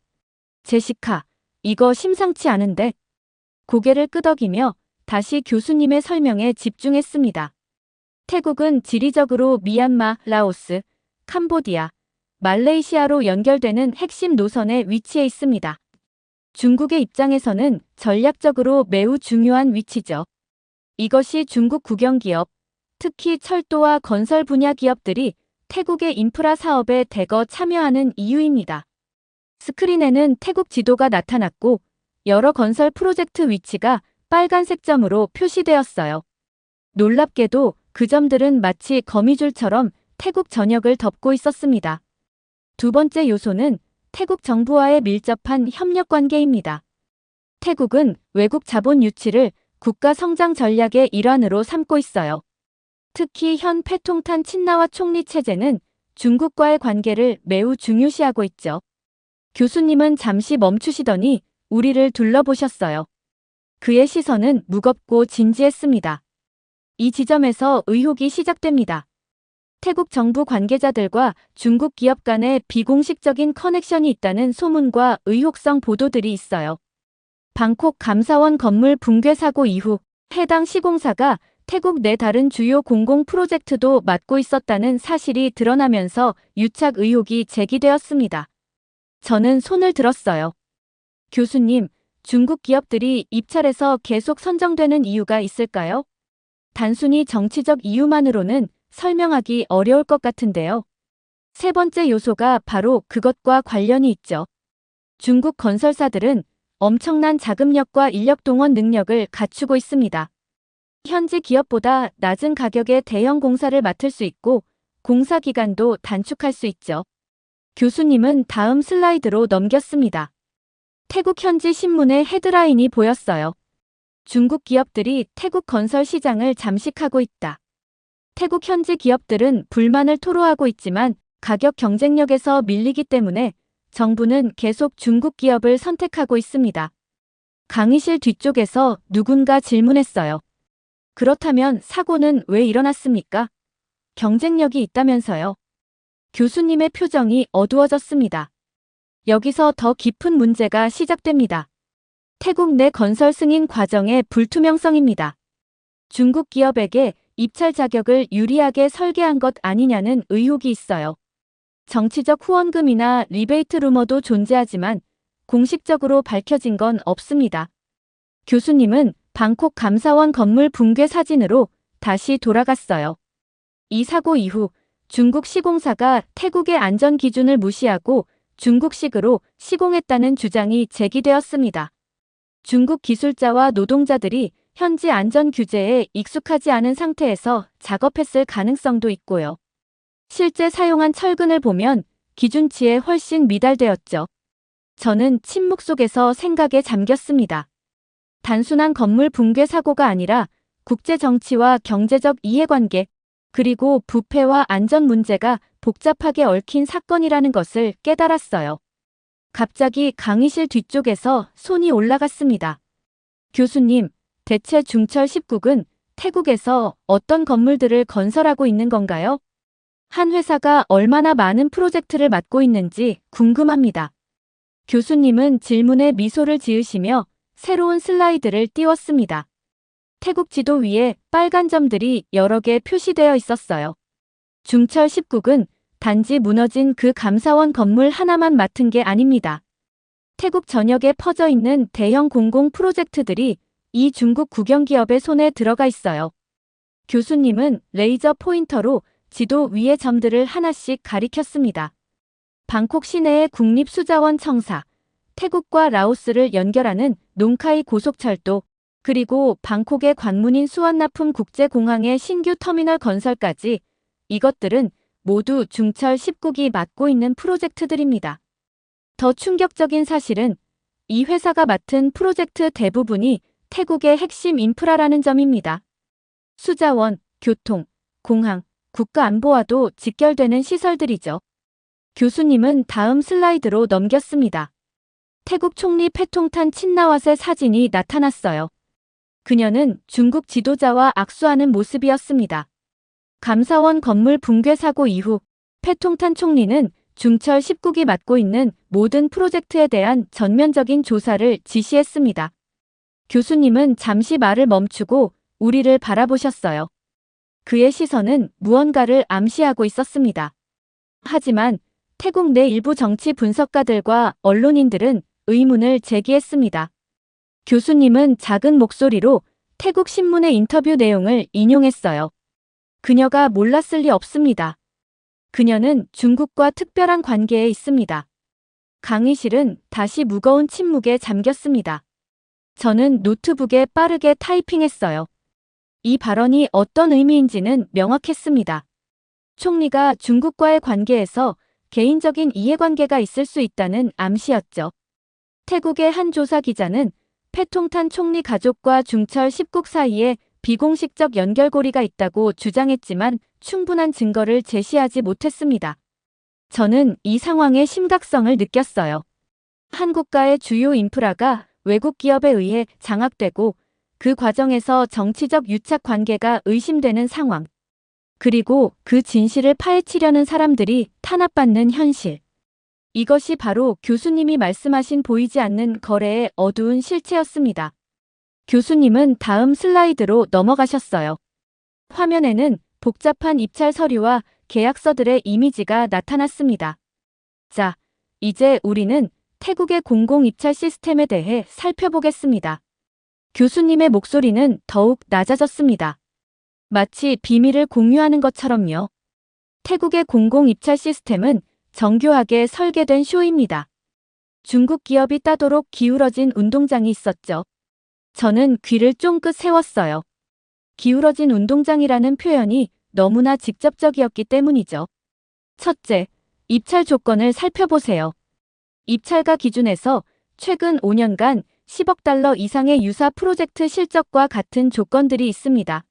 제시카, 이거 심상치 않은데? 고개를 끄덕이며 다시 교수님의 설명에 집중했습니다. 태국은 지리적으로 미얀마, 라오스, 캄보디아, 말레이시아로 연결되는 핵심 노선에 위치해 있습니다. 중국의 입장에서는 전략적으로 매우 중요한 위치죠. 이것이 중국 국영기업, 특히 철도와 건설 분야 기업들이 태국의 인프라 사업에 대거 참여하는 이유입니다. 스크린에는 태국 지도가 나타났고 여러 건설 프로젝트 위치가 빨간색 점으로 표시되었어요. 놀랍게도 그 점들은 마치 거미줄처럼 태국 전역을 덮고 있었습니다. 두 번째 요소는 태국 정부와의 밀접한 협력 관계입니다. 태국은 외국 자본 유치를 국가 성장 전략의 일환으로 삼고 있어요. 특히 현 패통탄 친나와 총리 체제는 중국과의 관계를 매우 중요시하고 있죠. 교수님은 잠시 멈추시더니 우리를 둘러보셨어요. 그의 시선은 무겁고 진지했습니다. 이 지점에서 의혹이 시작됩니다. 태국 정부 관계자들과 중국 기업 간의 비공식적인 커넥션이 있다는 소문과 의혹성 보도들이 있어요. 방콕 감사원 건물 붕괴 사고 이후 해당 시공사가 태국 내 다른 주요 공공 프로젝트도 맡고 있었다는 사실이 드러나면서 유착 의혹이 제기되었습니다. 저는 손을 들었어요. 교수님, 중국 기업들이 입찰에서 계속 선정되는 이유가 있을까요? 단순히 정치적 이유만으로는 설명하기 어려울 것 같은데요. 세 번째 요소가 바로 그것과 관련이 있죠. 중국 건설사들은 엄청난 자금력과 인력 동원 능력을 갖추고 있습니다. 현지 기업보다 낮은 가격에 대형 공사를 맡을 수 있고 공사 기간도 단축할 수 있죠. 교수님은 다음 슬라이드로 넘겼습니다. 태국 현지 신문의 헤드라인이 보였어요. 중국 기업들이 태국 건설 시장을 잠식하고 있다. 태국 현지 기업들은 불만을 토로하고 있지만 가격 경쟁력에서 밀리기 때문에 정부는 계속 중국 기업을 선택하고 있습니다. 강의실 뒤쪽에서 누군가 질문했어요. 그렇다면 사고는 왜 일어났습니까? 경쟁력이 있다면서요. 교수님의 표정이 어두워졌습니다. 여기서 더 깊은 문제가 시작됩니다. 태국 내 건설 승인 과정의 불투명성입니다. 중국 기업에게 입찰 자격을 유리하게 설계한 것 아니냐는 의혹이 있어요. 정치적 후원금이나 리베이트 루머도 존재하지만 공식적으로 밝혀진 건 없습니다. 교수님은 방콕 감사원 건물 붕괴 사진으로 다시 돌아갔어요. 이 사고 이후 중국 시공사가 태국의 안전 기준을 무시하고 중국식으로 시공했다는 주장이 제기되었습니다. 중국 기술자와 노동자들이 현지 안전 규제에 익숙하지 않은 상태에서 작업했을 가능성도 있고요. 실제 사용한 철근을 보면 기준치에 훨씬 미달되었죠. 저는 침묵 속에서 생각에 잠겼습니다. 단순한 건물 붕괴 사고가 아니라 국제 정치와 경제적 이해관계, 그리고 부패와 안전 문제가 복잡하게 얽힌 사건이라는 것을 깨달았어요. 갑자기 강의실 뒤쪽에서 손이 올라갔습니다. 교수님, 대체 중철 10국은 태국에서 어떤 건물들을 건설하고 있는 건가요? 한 회사가 얼마나 많은 프로젝트를 맡고 있는지 궁금합니다. 교수님은 질문에 미소를 지으시며 새로운 슬라이드를 띄웠습니다. 태국 지도 위에 빨간 점들이 여러 개 표시되어 있었어요. 중철 10국은 단지 무너진 그 감사원 건물 하나만 맡은 게 아닙니다. 태국 전역에 퍼져 있는 대형 공공 프로젝트들이 이 중국 국영기업의 손에 들어가 있어요. 교수님은 레이저 포인터로 지도 위의 점들을 하나씩 가리켰습니다. 방콕 시내의 국립수자원 청사, 태국과 라오스를 연결하는 농카이 고속철도, 그리고 방콕의 관문인 수완나품 국제공항의 신규 터미널 건설까지 이것들은 모두 중철 10국이 맡고 있는 프로젝트들입니다. 더 충격적인 사실은 이 회사가 맡은 프로젝트 대부분이 태국의 핵심 인프라라는 점입니다. 수자원, 교통, 공항, 국가안보와도 직결되는 시설들이죠. 교수님은 다음 슬라이드로 넘겼습니다. 태국 총리 패통탄 친나왓의 사진이 나타났어요. 그녀는 중국 지도자와 악수하는 모습이었습니다. 감사원 건물 붕괴 사고 이후 패통탄 총리는 중철 10국이 맡고 있는 모든 프로젝트에 대한 전면적인 조사를 지시했습니다. 교수님은 잠시 말을 멈추고 우리를 바라보셨어요. 그의 시선은 무언가를 암시하고 있었습니다. 하지만 태국 내 일부 정치 분석가들과 언론인들은 의문을 제기했습니다. 교수님은 작은 목소리로 태국 신문의 인터뷰 내용을 인용했어요. 그녀가 몰랐을 리 없습니다. 그녀는 중국과 특별한 관계에 있습니다. 강의실은 다시 무거운 침묵에 잠겼습니다. 저는 노트북에 빠르게 타이핑했어요. 이 발언이 어떤 의미인지는 명확했습니다. 총리가 중국과의 관계에서 개인적인 이해관계가 있을 수 있다는 암시였죠. 태국의 한 조사 기자는 패통탄 총리 가족과 중철 10국 사이에 비공식적 연결고리가 있다고 주장했지만 충분한 증거를 제시하지 못했습니다. 저는 이 상황의 심각성을 느꼈어요. 한 국가의 주요 인프라가 외국 기업에 의해 장악되고 그 과정에서 정치적 유착 관계가 의심되는 상황. 그리고 그 진실을 파헤치려는 사람들이 탄압받는 현실. 이것이 바로 교수님이 말씀하신 보이지 않는 거래의 어두운 실체였습니다. 교수님은 다음 슬라이드로 넘어가셨어요. 화면에는 복잡한 입찰 서류와 계약서들의 이미지가 나타났습니다. 자, 이제 우리는 태국의 공공 입찰 시스템에 대해 살펴보겠습니다. 교수님의 목소리는 더욱 낮아졌습니다. 마치 비밀을 공유하는 것처럼요. 태국의 공공 입찰 시스템은 정교하게 설계된 쇼입니다. 중국 기업이 따도록 기울어진 운동장이 있었죠. 저는 귀를 쫑긋 세웠어요. 기울어진 운동장이라는 표현이 너무나 직접적이었기 때문이죠. 첫째, 입찰 조건을 살펴보세요. 입찰가 기준에서 최근 5년간 10억 달러 이상의 유사 프로젝트 실적과 같은 조건들이 있습니다.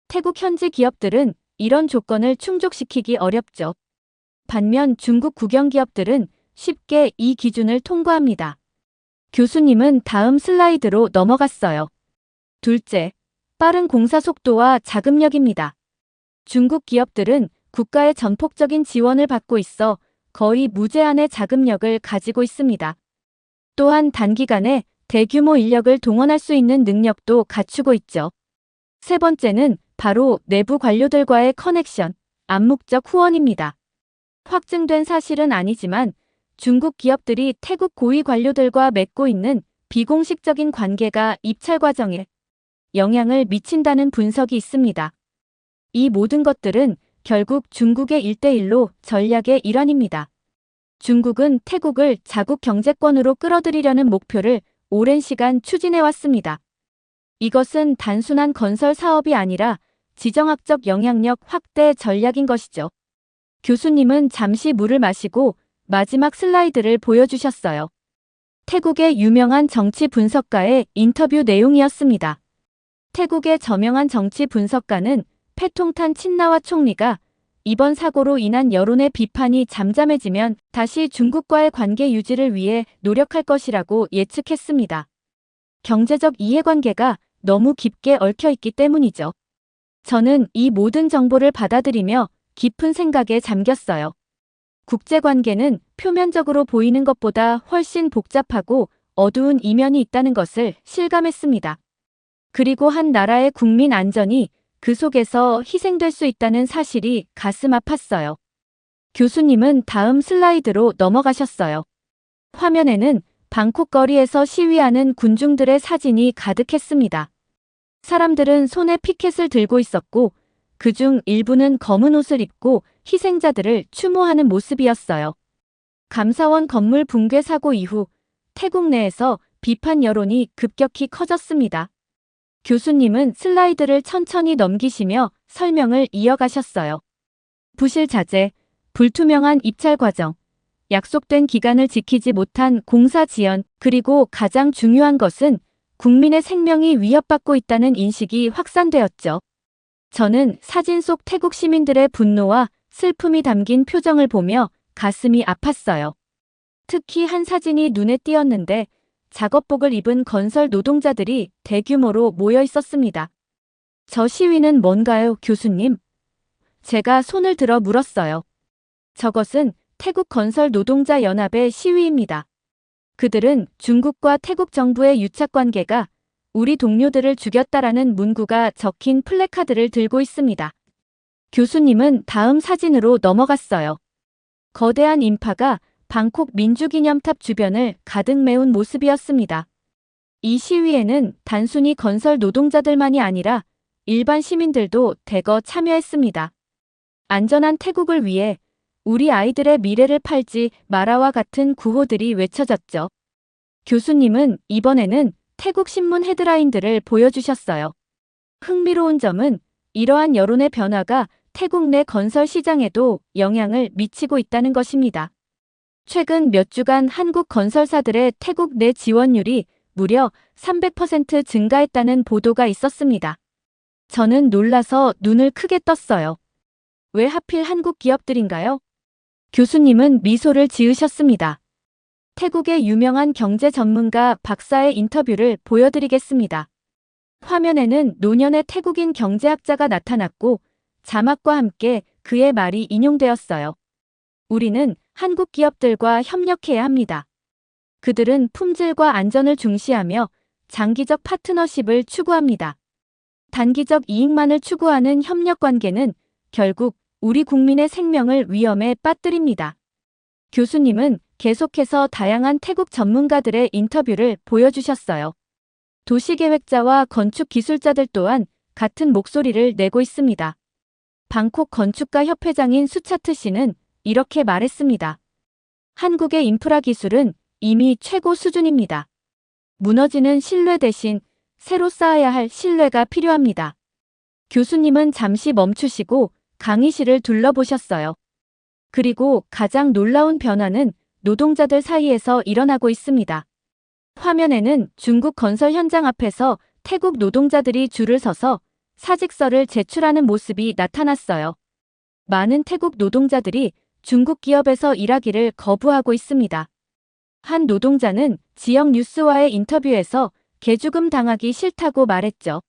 태국 현지 기업들은 이런 조건을 충족시키기 어렵죠. 반면 중국 국영 기업들은 쉽게 이 기준을 통과합니다. 교수님은 다음 슬라이드로 넘어갔어요. 둘째, 빠른 공사 속도와 자금력입니다. 중국 기업들은 국가의 전폭적인 지원을 받고 있어 거의 무제한의 자금력을 가지고 있습니다. 또한 단기간에 대규모 인력을 동원할 수 있는 능력도 갖추고 있죠. 세 번째는 바로 내부 관료들과의 커넥션, 암묵적 후원입니다. 확증된 사실은 아니지만 중국 기업들이 태국 고위 관료들과 맺고 있는 비공식적인 관계가 입찰 과정에 영향을 미친다는 분석이 있습니다. 이 모든 것들은 결국 중국의 1대1로 전략의 일환입니다. 중국은 태국을 자국 경제권으로 끌어들이려는 목표를 오랜 시간 추진해왔습니다. 이것은 단순한 건설 사업이 아니라 지정학적 영향력 확대 전략인 것이죠. 교수님은 잠시 물을 마시고 마지막 슬라이드를 보여주셨어요. 태국의 유명한 정치 분석가의 인터뷰 내용이었습니다. 태국의 저명한 정치 분석가는 패통탄 친나와 총리가 이번 사고로 인한 여론의 비판이 잠잠해지면 다시 중국과의 관계 유지를 위해 노력할 것이라고 예측했습니다. 경제적 이해관계가 너무 깊게 얽혀 있기 때문이죠. 저는 이 모든 정보를 받아들이며 깊은 생각에 잠겼어요. 국제관계는 표면적으로 보이는 것보다 훨씬 복잡하고 어두운 이면이 있다는 것을 실감했습니다. 그리고 한 나라의 국민 안전이 그 속에서 희생될 수 있다는 사실이 가슴 아팠어요. 교수님은 다음 슬라이드로 넘어가셨어요. 화면에는 방콕 거리에서 시위하는 군중들의 사진이 가득했습니다. 사람들은 손에 피켓을 들고 있었고 그중 일부는 검은 옷을 입고 희생자들을 추모하는 모습이었어요. 감사원 건물 붕괴 사고 이후 태국 내에서 비판 여론이 급격히 커졌습니다. 교수님은 슬라이드를 천천히 넘기시며 설명을 이어가셨어요. 부실 자재, 불투명한 입찰 과정, 약속된 기간을 지키지 못한 공사 지연, 그리고 가장 중요한 것은 국민의 생명이 위협받고 있다는 인식이 확산되었죠. 저는 사진 속 태국 시민들의 분노와 슬픔이 담긴 표정을 보며 가슴이 아팠어요. 특히 한 사진이 눈에 띄었는데 작업복을 입은 건설 노동자들이 대규모로 모여 있었습니다. 저 시위는 뭔가요, 교수님? 제가 손을 들어 물었어요. 저것은 태국 건설 노동자 연합의 시위입니다. 그들은 중국과 태국 정부의 유착관계가 우리 동료들을 죽였다라는 문구가 적힌 플래카드를 들고 있습니다. 교수님은 다음 사진으로 넘어갔어요. 거대한 인파가 방콕 민주기념탑 주변을 가득 메운 모습이었습니다. 이 시위에는 단순히 건설 노동자들만이 아니라 일반 시민들도 대거 참여했습니다. 안전한 태국을 위해 우리 아이들의 미래를 팔지 마라와 같은 구호들이 외쳐졌죠. 교수님은 이번에는 태국 신문 헤드라인들을 보여주셨어요. 흥미로운 점은 이러한 여론의 변화가 태국 내 건설 시장에도 영향을 미치고 있다는 것입니다. 최근 몇 주간 한국 건설사들의 태국 내 지원율이 무려 300% 증가했다는 보도가 있었습니다. 저는 놀라서 눈을 크게 떴어요. 왜 하필 한국 기업들인가요? 교수님은 미소를 지으셨습니다. 태국의 유명한 경제 전문가 박사의 인터뷰를 보여드리겠습니다. 화면에는 노년의 태국인 경제학자가 나타났고 자막과 함께 그의 말이 인용되었어요. 우리는 한국 기업들과 협력해야 합니다. 그들은 품질과 안전을 중시하며 장기적 파트너십을 추구합니다. 단기적 이익만을 추구하는 협력 관계는 결국 우리 국민의 생명을 위험에 빠뜨립니다. 교수님은 계속해서 다양한 태국 전문가들의 인터뷰를 보여주셨어요. 도시계획자와 건축기술자들 또한 같은 목소리를 내고 있습니다. 방콕 건축가 협회장인 수차트 씨는 이렇게 말했습니다. 한국의 인프라 기술은 이미 최고 수준입니다. 무너지는 신뢰 대신 새로 쌓아야 할 신뢰가 필요합니다. 교수님은 잠시 멈추시고 강의실을 둘러보셨어요. 그리고 가장 놀라운 변화는 노동자들 사이에서 일어나고 있습니다. 화면에는 중국 건설 현장 앞에서 태국 노동자들이 줄을 서서 사직서를 제출하는 모습이 나타났어요. 많은 태국 노동자들이 중국 기업에서 일하기를 거부하고 있습니다. 한 노동자는 지역 뉴스와의 인터뷰에서 개죽음 당하기 싫다고 말했죠.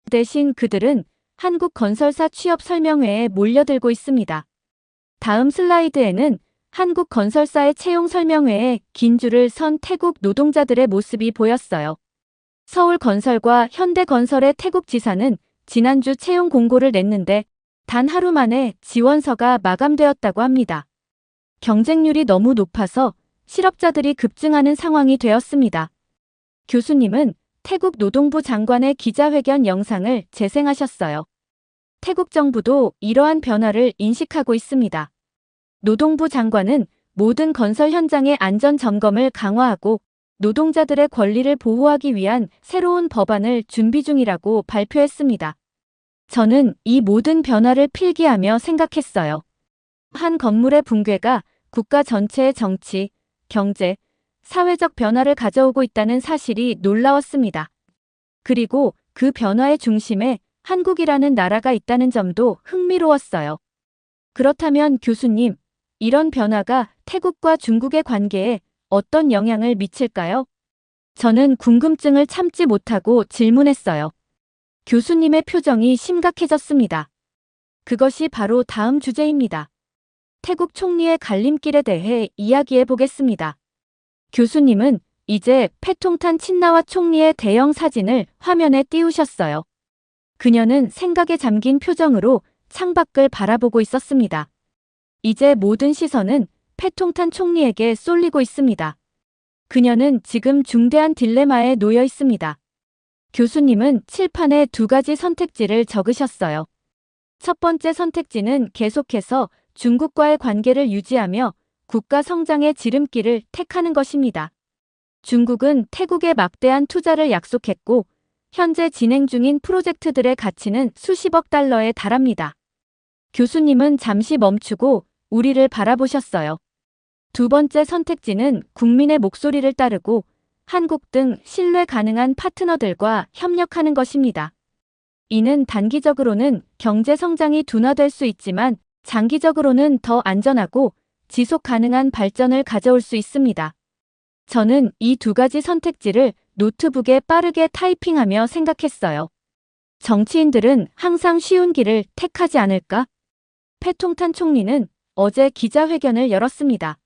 대신 그들은 한국 건설사 취업 설명회에 몰려들고 있습니다. 다음 슬라이드에는 한국 건설사의 채용 설명회에 긴 줄을 선 태국 노동자들의 모습이 보였어요. 서울건설과 현대건설의 태국 지사는 지난주 채용 공고를 냈는데 단 하루 만에 지원서가 마감되었다고 합니다. 경쟁률이 너무 높아서 실업자들이 급증하는 상황이 되었습니다. 교수님은 태국 노동부 장관의 기자회견 영상을 재생하셨어요. 태국 정부도 이러한 변화를 인식하고 있습니다. 노동부 장관은 모든 건설 현장의 안전 점검을 강화하고 노동자들의 권리를 보호하기 위한 새로운 법안을 준비 중이라고 발표했습니다. 저는 이 모든 변화를 필기하며 생각했어요. 한 건물의 붕괴가 국가 전체의 정치, 경제, 사회적 변화를 가져오고 있다는 사실이 놀라웠습니다. 그리고 그 변화의 중심에 한국이라는 나라가 있다는 점도 흥미로웠어요. 그렇다면 교수님, 이런 변화가 태국과 중국의 관계에 어떤 영향을 미칠까요? 저는 궁금증을 참지 못하고 질문했어요. 교수님의 표정이 심각해졌습니다. 그것이 바로 다음 주제입니다. 태국 총리의 갈림길에 대해 이야기해 보겠습니다. 교수님은 이제 패통탄 친나와 총리의 대형 사진을 화면에 띄우셨어요. 그녀는 생각에 잠긴 표정으로 창밖을 바라보고 있었습니다. 이제 모든 시선은 패통탄 총리에게 쏠리고 있습니다. 그녀는 지금 중대한 딜레마에 놓여 있습니다. 교수님은 칠판에 두 가지 선택지를 적으셨어요. 첫 번째 선택지는 계속해서 중국과의 관계를 유지하며 국가 성장의 지름길을 택하는 것입니다. 중국은 태국에 막대한 투자를 약속했고 현재 진행 중인 프로젝트들의 가치는 수십억 달러에 달합니다. 교수님은 잠시 멈추고 우리를 바라보셨어요. 두 번째 선택지는 국민의 목소리를 따르고 한국 등 신뢰 가능한 파트너들과 협력하는 것입니다. 이는 단기적으로는 경제 성장이 둔화될 수 있지만 장기적으로는 더 안전하고 지속 가능한 발전을 가져올 수 있습니다. 저는 이 두 가지 선택지를 노트북에 빠르게 타이핑하며 생각했어요. 정치인들은 항상 쉬운 길을 택하지 않을까? 패통탄 총리는 어제 기자회견을 열었습니다.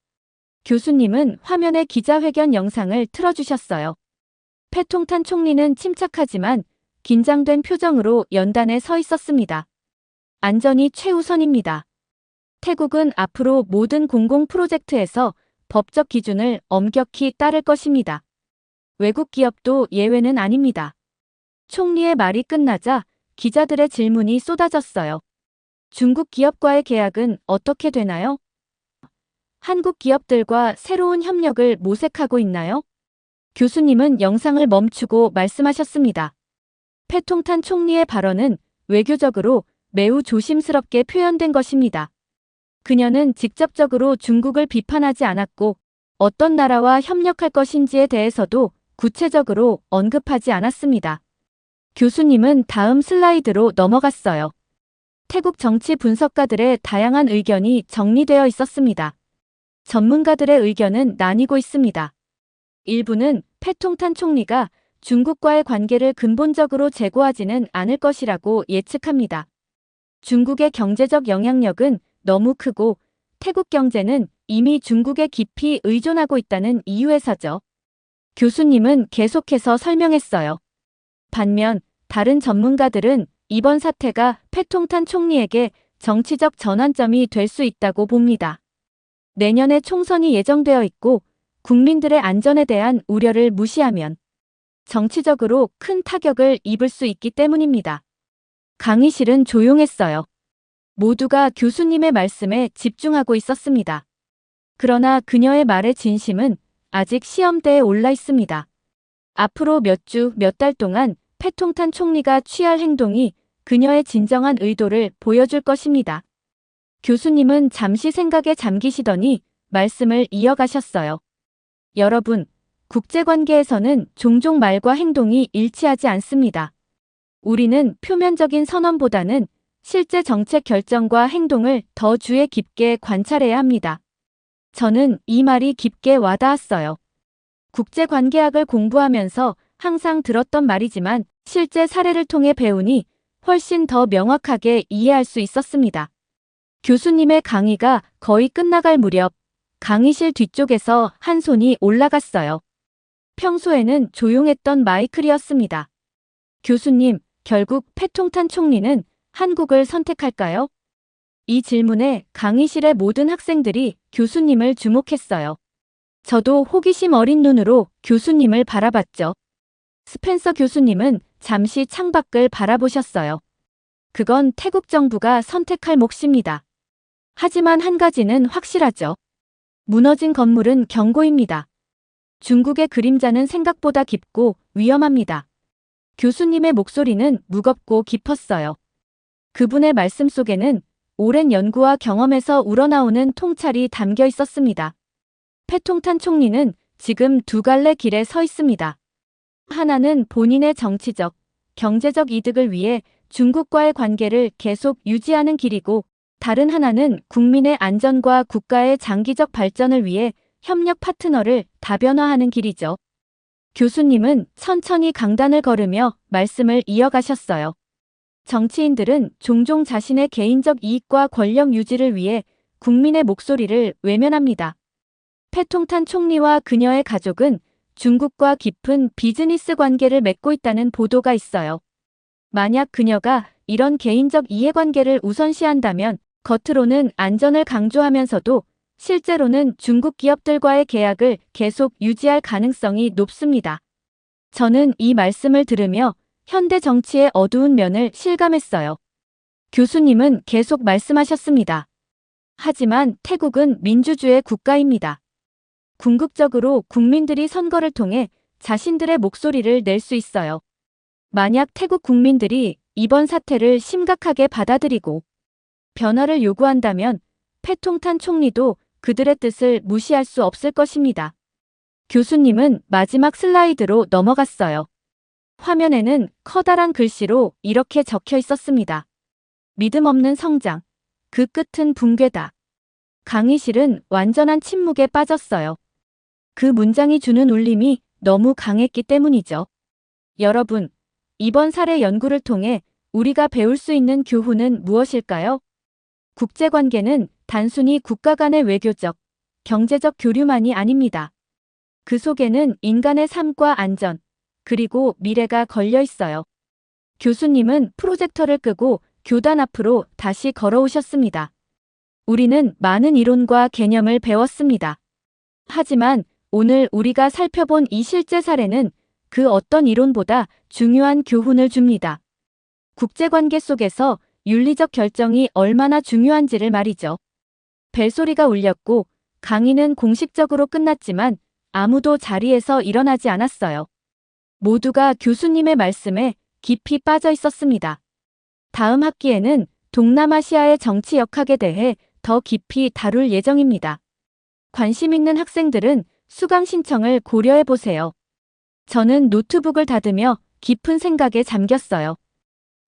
교수님은 화면에 기자회견 영상을 틀어주셨어요. 패통탄 총리는 침착하지만 긴장된 표정으로 연단에 서 있었습니다. 안전이 최우선입니다. 태국은 앞으로 모든 공공 프로젝트에서 법적 기준을 엄격히 따를 것입니다. 외국 기업도 예외는 아닙니다. 총리의 말이 끝나자 기자들의 질문이 쏟아졌어요. 중국 기업과의 계약은 어떻게 되나요? 한국 기업들과 새로운 협력을 모색하고 있나요? 교수님은 영상을 멈추고 말씀하셨습니다. 패통탄 총리의 발언은 외교적으로 매우 조심스럽게 표현된 것입니다. 그녀는 직접적으로 중국을 비판하지 않았고 어떤 나라와 협력할 것인지에 대해서도 구체적으로 언급하지 않았습니다. 교수님은 다음 슬라이드로 넘어갔어요. 태국 정치 분석가들의 다양한 의견이 정리되어 있었습니다. 전문가들의 의견은 나뉘고 있습니다. 일부는 패통탄 총리가 중국과의 관계를 근본적으로 재고하지는 않을 것이라고 예측합니다. 중국의 경제적 영향력은 너무 크고 태국 경제는 이미 중국에 깊이 의존하고 있다는 이유에서죠. 교수님은 계속해서 설명했어요. 반면 다른 전문가들은 이번 사태가 패통탄 총리에게 정치적 전환점이 될 수 있다고 봅니다. 내년에 총선이 예정되어 있고 국민들의 안전에 대한 우려를 무시하면 정치적으로 큰 타격을 입을 수 있기 때문입니다. 강의실은 조용했어요. 모두가 교수님의 말씀에 집중하고 있었습니다. 그러나 그녀의 말의 진심은 아직 시험대에 올라 있습니다. 앞으로 몇 주, 몇 달 동안 패통탄 총리가 취할 행동이 그녀의 진정한 의도를 보여줄 것입니다. 교수님은 잠시 생각에 잠기시더니 말씀을 이어가셨어요. 여러분, 국제관계에서는 종종 말과 행동이 일치하지 않습니다. 우리는 표면적인 선언보다는 실제 정책 결정과 행동을 더 주의 깊게 관찰해야 합니다. 저는 이 말이 깊게 와닿았어요. 국제관계학을 공부하면서 항상 들었던 말이지만 실제 사례를 통해 배우니 훨씬 더 명확하게 이해할 수 있었습니다. 교수님의 강의가 거의 끝나갈 무렵 강의실 뒤쪽에서 한 손이 올라갔어요. 평소에는 조용했던 마이클이었습니다. 교수님, 결국 패통탄 총리는 한국을 선택할까요? 이 질문에 강의실의 모든 학생들이 교수님을 주목했어요. 저도 호기심 어린 눈으로 교수님을 바라봤죠. 스펜서 교수님은 잠시 창밖을 바라보셨어요. 그건 태국 정부가 선택할 몫입니다. 하지만 한 가지는 확실하죠. 무너진 건물은 경고입니다. 중국의 그림자는 생각보다 깊고 위험합니다. 교수님의 목소리는 무겁고 깊었어요. 그분의 말씀 속에는 오랜 연구와 경험에서 우러나오는 통찰이 담겨 있었습니다. 패통탄 총리는 지금 두 갈래 길에 서 있습니다. 하나는 본인의 정치적, 경제적 이득을 위해 중국과의 관계를 계속 유지하는 길이고, 다른 하나는 국민의 안전과 국가의 장기적 발전을 위해 협력 파트너를 다변화하는 길이죠. 교수님은 천천히 강단을 걸으며 말씀을 이어가셨어요. 정치인들은 종종 자신의 개인적 이익과 권력 유지를 위해 국민의 목소리를 외면합니다. 패통탄 총리와 그녀의 가족은 중국과 깊은 비즈니스 관계를 맺고 있다는 보도가 있어요. 만약 그녀가 이런 개인적 이해관계를 우선시한다면 겉으로는 안전을 강조하면서도 실제로는 중국 기업들과의 계약을 계속 유지할 가능성이 높습니다. 저는 이 말씀을 들으며 현대 정치의 어두운 면을 실감했어요. 교수님은 계속 말씀하셨습니다. 하지만 태국은 민주주의 국가입니다. 궁극적으로 국민들이 선거를 통해 자신들의 목소리를 낼 수 있어요. 만약 태국 국민들이 이번 사태를 심각하게 받아들이고 변화를 요구한다면 패통탄 총리도 그들의 뜻을 무시할 수 없을 것입니다. 교수님은 마지막 슬라이드로 넘어갔어요. 화면에는 커다란 글씨로 이렇게 적혀 있었습니다. 믿음 없는 성장, 그 끝은 붕괴다. 강의실은 완전한 침묵에 빠졌어요. 그 문장이 주는 울림이 너무 강했기 때문이죠. 여러분, 이번 사례 연구를 통해 우리가 배울 수 있는 교훈은 무엇일까요? 국제관계는 단순히 국가 간의 외교적, 경제적 교류만이 아닙니다. 그 속에는 인간의 삶과 안전, 그리고 미래가 걸려 있어요. 교수님은 프로젝터를 끄고 교단 앞으로 다시 걸어오셨습니다. 우리는 많은 이론과 개념을 배웠습니다. 하지만 오늘 우리가 살펴본 이 실제 사례는 그 어떤 이론보다 중요한 교훈을 줍니다. 국제관계 속에서 윤리적 결정이 얼마나 중요한지를 말이죠. 벨소리가 울렸고 강의는 공식적으로 끝났지만 아무도 자리에서 일어나지 않았어요. 모두가 교수님의 말씀에 깊이 빠져 있었습니다. 다음 학기에는 동남아시아의 정치 역학에 대해 더 깊이 다룰 예정입니다. 관심 있는 학생들은 수강 신청을 고려해 보세요. 저는 노트북을 닫으며 깊은 생각에 잠겼어요.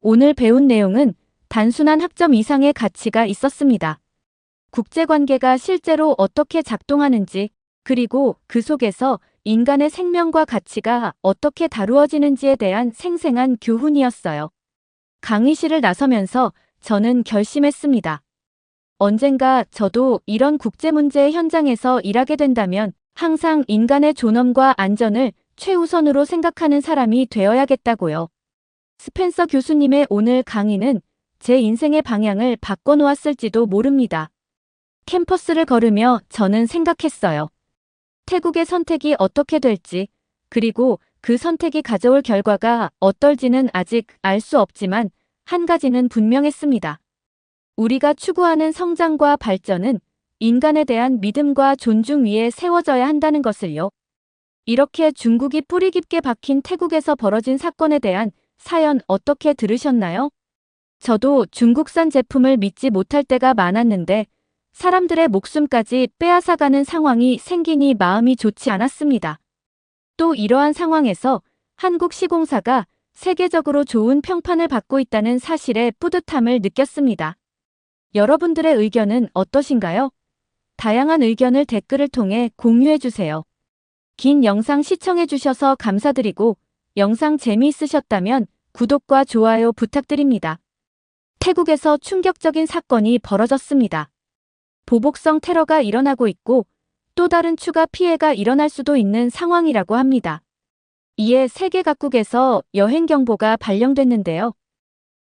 오늘 배운 내용은 단순한 학점 이상의 가치가 있었습니다. 국제관계가 실제로 어떻게 작동하는지, 그리고 그 속에서 인간의 생명과 가치가 어떻게 다루어지는지에 대한 생생한 교훈이었어요. 강의실을 나서면서 저는 결심했습니다. 언젠가 저도 이런 국제 문제의 현장에서 일하게 된다면 항상 인간의 존엄과 안전을 최우선으로 생각하는 사람이 되어야겠다고요. 스펜서 교수님의 오늘 강의는 제 인생의 방향을 바꿔놓았을지도 모릅니다. 캠퍼스를 걸으며 저는 생각했어요. 태국의 선택이 어떻게 될지, 그리고 그 선택이 가져올 결과가 어떨지는 아직 알 수 없지만 한 가지는 분명했습니다. 우리가 추구하는 성장과 발전은 인간에 대한 믿음과 존중 위에 세워져야 한다는 것을요. 이렇게 중국이 뿌리 깊게 박힌 태국에서 벌어진 사건에 대한 사연 어떻게 들으셨나요? 저도 중국산 제품을 믿지 못할 때가 많았는데 사람들의 목숨까지 빼앗아가는 상황이 생기니 마음이 좋지 않았습니다. 또 이러한 상황에서 한국 시공사가 세계적으로 좋은 평판을 받고 있다는 사실에 뿌듯함을 느꼈습니다. 여러분들의 의견은 어떠신가요? 다양한 의견을 댓글을 통해 공유해주세요. 긴 영상 시청해주셔서 감사드리고 영상 재미있으셨다면 구독과 좋아요 부탁드립니다. 태국에서 충격적인 사건이 벌어졌습니다. 보복성 테러가 일어나고 있고 또 다른 추가 피해가 일어날 수도 있는 상황이라고 합니다. 이에 세계 각국에서 여행 경보가 발령됐는데요.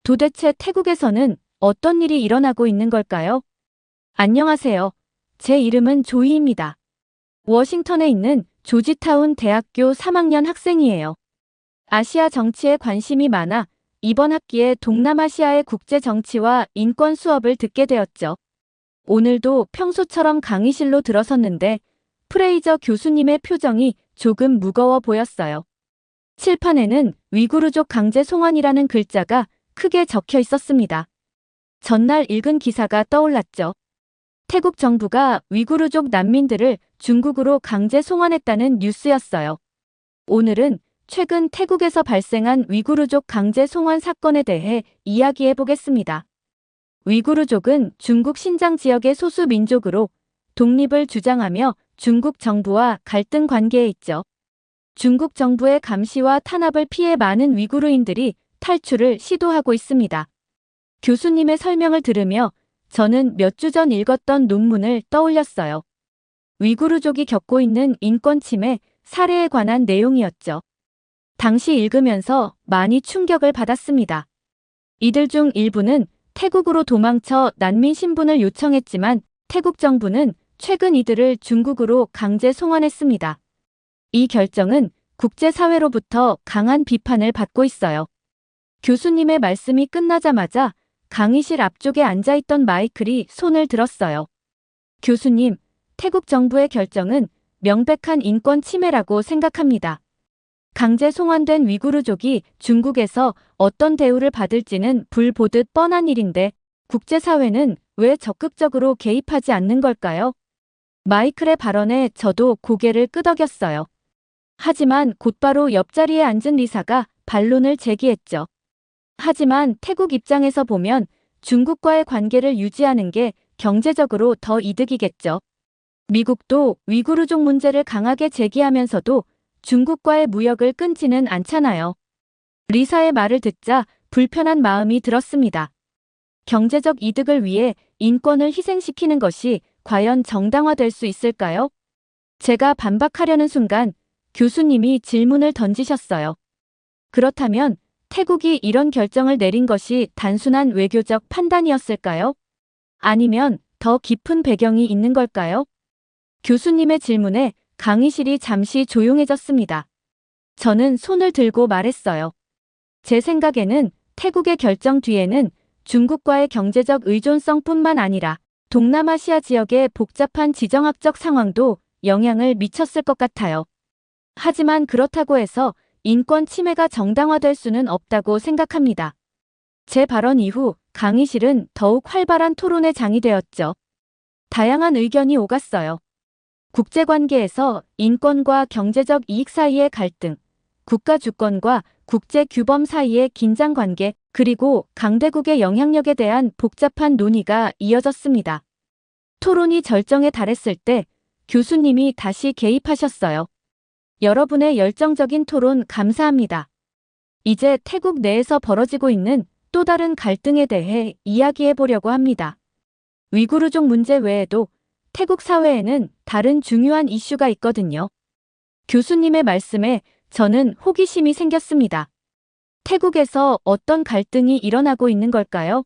도대체 태국에서는 어떤 일이 일어나고 있는 걸까요? 안녕하세요. 제 이름은 조이입니다. 워싱턴에 있는 조지타운 대학교 3학년 학생이에요. 아시아 정치에 관심이 많아 이번 학기에 동남아시아의 국제 정치와 인권 수업을 듣게 되었죠. 오늘도 평소처럼 강의실로 들어섰는데 프레이저 교수님의 표정이 조금 무거워 보였어요. 칠판에는 위구르족 강제 송환이라는 글자가 크게 적혀 있었습니다. 전날 읽은 기사가 떠올랐죠. 태국 정부가 위구르족 난민들을 중국으로 강제 송환했다는 뉴스였어요. 오늘은 최근 태국에서 발생한 위구르족 강제 송환 사건에 대해 이야기해 보겠습니다. 위구르족은 중국 신장 지역의 소수 민족으로 독립을 주장하며 중국 정부와 갈등 관계에 있죠. 중국 정부의 감시와 탄압을 피해 많은 위구르인들이 탈출을 시도하고 있습니다. 교수님의 설명을 들으며 저는 몇 주 전 읽었던 논문을 떠올렸어요. 위구르족이 겪고 있는 인권 침해 사례에 관한 내용이었죠. 당시 읽으면서 많이 충격을 받았습니다. 이들 중 일부는 태국으로 도망쳐 난민 신분을 요청했지만 태국 정부는 최근 이들을 중국으로 강제 송환했습니다. 이 결정은 국제사회로부터 강한 비판을 받고 있어요. 교수님의 말씀이 끝나자마자 강의실 앞쪽에 앉아있던 마이클이 손을 들었어요. 교수님, 태국 정부의 결정은 명백한 인권 침해라고 생각합니다. 강제 송환된 위구르족이 중국에서 어떤 대우를 받을지는 불 보듯 뻔한 일인데 국제사회는 왜 적극적으로 개입하지 않는 걸까요? 마이클의 발언에 저도 고개를 끄덕였어요. 하지만 곧바로 옆자리에 앉은 리사가 반론을 제기했죠. 하지만 태국 입장에서 보면 중국과의 관계를 유지하는 게 경제적으로 더 이득이겠죠. 미국도 위구르족 문제를 강하게 제기하면서도 중국과의 무역을 끊지는 않잖아요. 리사의 말을 듣자 불편한 마음이 들었습니다. 경제적 이득을 위해 인권을 희생시키는 것이 과연 정당화될 수 있을까요? 제가 반박하려는 순간 교수님이 질문을 던지셨어요. 그렇다면 태국이 이런 결정을 내린 것이 단순한 외교적 판단이었을까요? 아니면 더 깊은 배경이 있는 걸까요? 교수님의 질문에 강의실이 잠시 조용해졌습니다. 저는 손을 들고 말했어요. 제 생각에는 태국의 결정 뒤에는 중국과의 경제적 의존성뿐만 아니라 동남아시아 지역의 복잡한 지정학적 상황도 영향을 미쳤을 것 같아요. 하지만 그렇다고 해서 인권 침해가 정당화될 수는 없다고 생각합니다. 제 발언 이후 강의실은 더욱 활발한 토론의 장이 되었죠. 다양한 의견이 오갔어요. 국제관계에서 인권과 경제적 이익 사이의 갈등, 국가 주권과 국제 규범 사이의 긴장관계, 그리고 강대국의 영향력에 대한 복잡한 논의가 이어졌습니다. 토론이 절정에 달했을 때 교수님이 다시 개입하셨어요. 여러분의 열정적인 토론 감사합니다. 이제 태국 내에서 벌어지고 있는 또 다른 갈등에 대해 이야기해 보려고 합니다. 위구르족 문제 외에도 태국 사회에는 다른 중요한 이슈가 있거든요. 교수님의 말씀에 저는 호기심이 생겼습니다. 태국에서 어떤 갈등이 일어나고 있는 걸까요?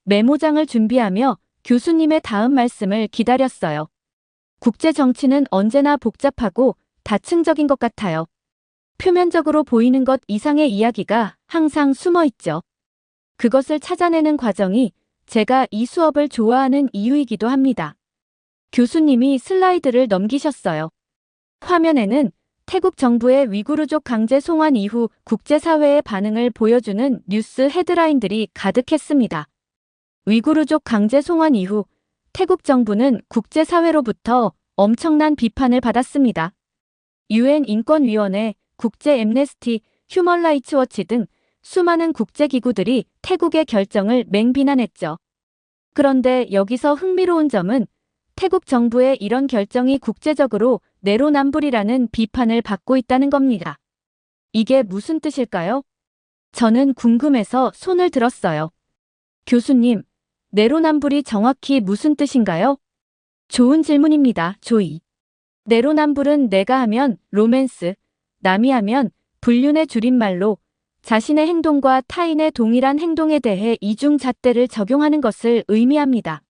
메모장을 준비하며 교수님의 다음 말씀을 기다렸어요. 국제 정치는 언제나 복잡하고 다층적인 것 같아요. 표면적으로 보이는 것 이상의 이야기가 항상 숨어 있죠. 그것을 찾아내는 과정이 제가 이 수업을 좋아하는 이유이기도 합니다. 교수님이 슬라이드를 넘기셨어요. 화면에는 태국 정부의 위구르족 강제 송환 이후 국제사회의 반응을 보여주는 뉴스 헤드라인들이 가득했습니다. 위구르족 강제 송환 이후 태국 정부는 국제사회로부터 엄청난 비판을 받았습니다. UN 인권위원회, 국제 앰네스티, 휴먼 라이츠 워치 등 수많은 국제기구들이 태국의 결정을 맹비난했죠. 그런데 여기서 흥미로운 점은 태국 정부의 이런 결정이 국제적으로 내로남불이라는 비판을 받고 있다는 겁니다. 이게 무슨 뜻일까요? 저는 궁금해서 손을 들었어요. 교수님, 내로남불이 정확히 무슨 뜻인가요? 좋은 질문입니다, 조이. 내로남불은 내가 하면 로맨스, 남이 하면 불륜의 줄임말로 자신의 행동과 타인의 동일한 행동에 대해 이중잣대를 적용하는 것을 의미합니다.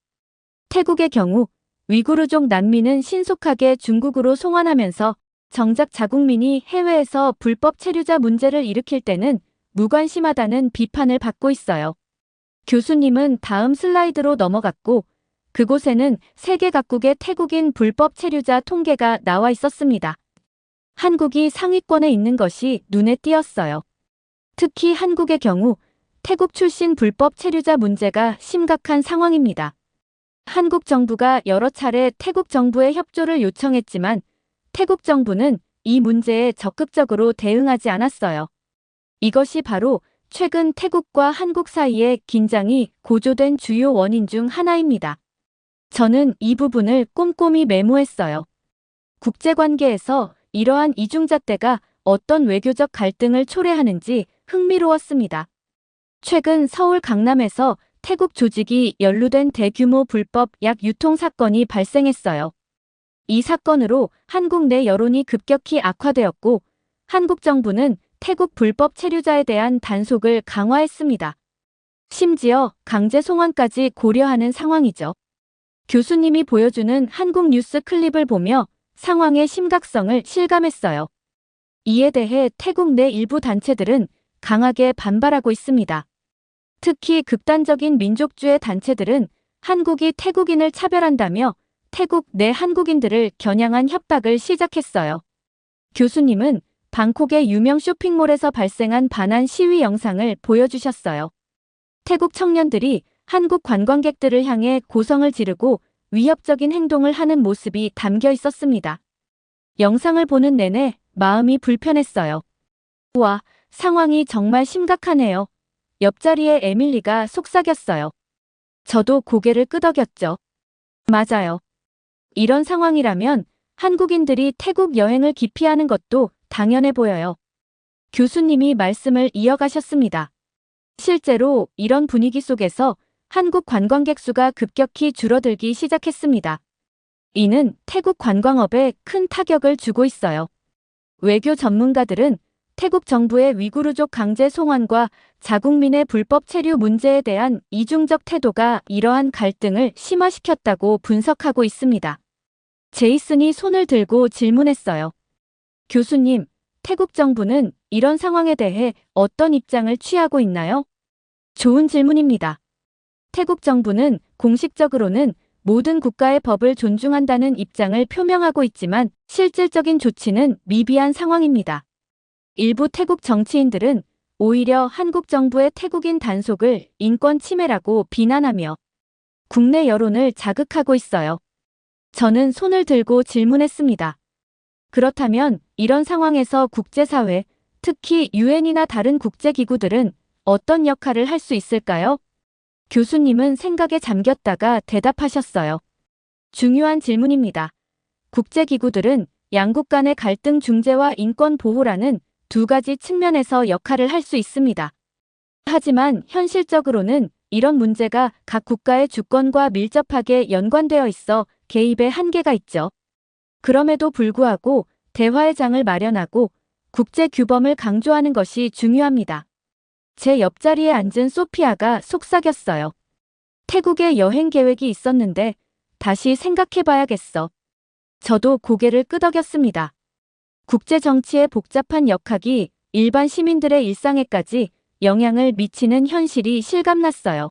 태국의 경우 위구르족 난민은 신속하게 중국으로 송환하면서 정작 자국민이 해외에서 불법 체류자 문제를 일으킬 때는 무관심하다는 비판을 받고 있어요. 교수님은 다음 슬라이드로 넘어갔고 그곳에는 세계 각국의 태국인 불법 체류자 통계가 나와 있었습니다. 한국이 상위권에 있는 것이 눈에 띄었어요. 특히 한국의 경우 태국 출신 불법 체류자 문제가 심각한 상황입니다. 한국 정부가 여러 차례 태국 정부의 협조를 요청했지만 태국 정부는 이 문제에 적극적으로 대응하지 않았어요. 이것이 바로 최근 태국과 한국 사이의 긴장이 고조된 주요 원인 중 하나입니다. 저는 이 부분을 꼼꼼히 메모했어요. 국제관계에서 이러한 이중잣대가 어떤 외교적 갈등을 초래하는지 흥미로웠습니다. 최근 서울 강남에서 태국 조직이 연루된 대규모 불법 약 유통 사건이 발생했어요. 이 사건으로 한국 내 여론이 급격히 악화되었고 한국 정부는 태국 불법 체류자에 대한 단속을 강화했습니다. 심지어 강제 송환까지 고려하는 상황이죠. 교수님이 보여주는 한국 뉴스 클립을 보며 상황의 심각성을 실감했어요. 이에 대해 태국 내 일부 단체들은 강하게 반발하고 있습니다. 특히 극단적인 민족주의 단체들은 한국이 태국인을 차별한다며 태국 내 한국인들을 겨냥한 협박을 시작했어요. 교수님은 방콕의 유명 쇼핑몰에서 발생한 반환 시위 영상을 보여주셨어요. 태국 청년들이 한국 관광객들을 향해 고성을 지르고 위협적인 행동을 하는 모습이 담겨 있었습니다. 영상을 보는 내내 마음이 불편했어요. 우와, 상황이 정말 심각하네요. 옆자리에 에밀리가 속삭였어요. 저도 고개를 끄덕였죠. 맞아요. 이런 상황이라면 한국인들이 태국 여행을 기피하는 것도 당연해 보여요. 교수님이 말씀을 이어가셨습니다. 실제로 이런 분위기 속에서 한국 관광객 수가 급격히 줄어들기 시작했습니다. 이는 태국 관광업에 큰 타격을 주고 있어요. 외교 전문가들은 태국 정부의 위구르족 강제 송환과 자국민의 불법 체류 문제에 대한 이중적 태도가 이러한 갈등을 심화시켰다고 분석하고 있습니다. 제이슨이 손을 들고 질문했어요. 교수님, 태국 정부는 이런 상황에 대해 어떤 입장을 취하고 있나요? 좋은 질문입니다. 태국 정부는 공식적으로는 모든 국가의 법을 존중한다는 입장을 표명하고 있지만 실질적인 조치는 미비한 상황입니다. 일부 태국 정치인들은 오히려 한국 정부의 태국인 단속을 인권 침해라고 비난하며 국내 여론을 자극하고 있어요. 저는 손을 들고 질문했습니다. 그렇다면 이런 상황에서 국제사회, 특히 유엔이나 다른 국제기구들은 어떤 역할을 할 수 있을까요? 교수님은 생각에 잠겼다가 대답하셨어요. 중요한 질문입니다. 국제기구들은 양국 간의 갈등 중재와 인권 보호라는 두 가지 측면에서 역할을 할 수 있습니다. 하지만 현실적으로는 이런 문제가 각 국가의 주권과 밀접하게 연관되어 있어 개입의 한계가 있죠. 그럼에도 불구하고 대화의 장을 마련하고 국제 규범을 강조하는 것이 중요합니다. 제 옆자리에 앉은 소피아가 속삭였어요. 태국에 여행 계획이 있었는데 다시 생각해봐야겠어. 저도 고개를 끄덕였습니다. 국제 정치의 복잡한 역학이 일반 시민들의 일상에까지 영향을 미치는 현실이 실감났어요.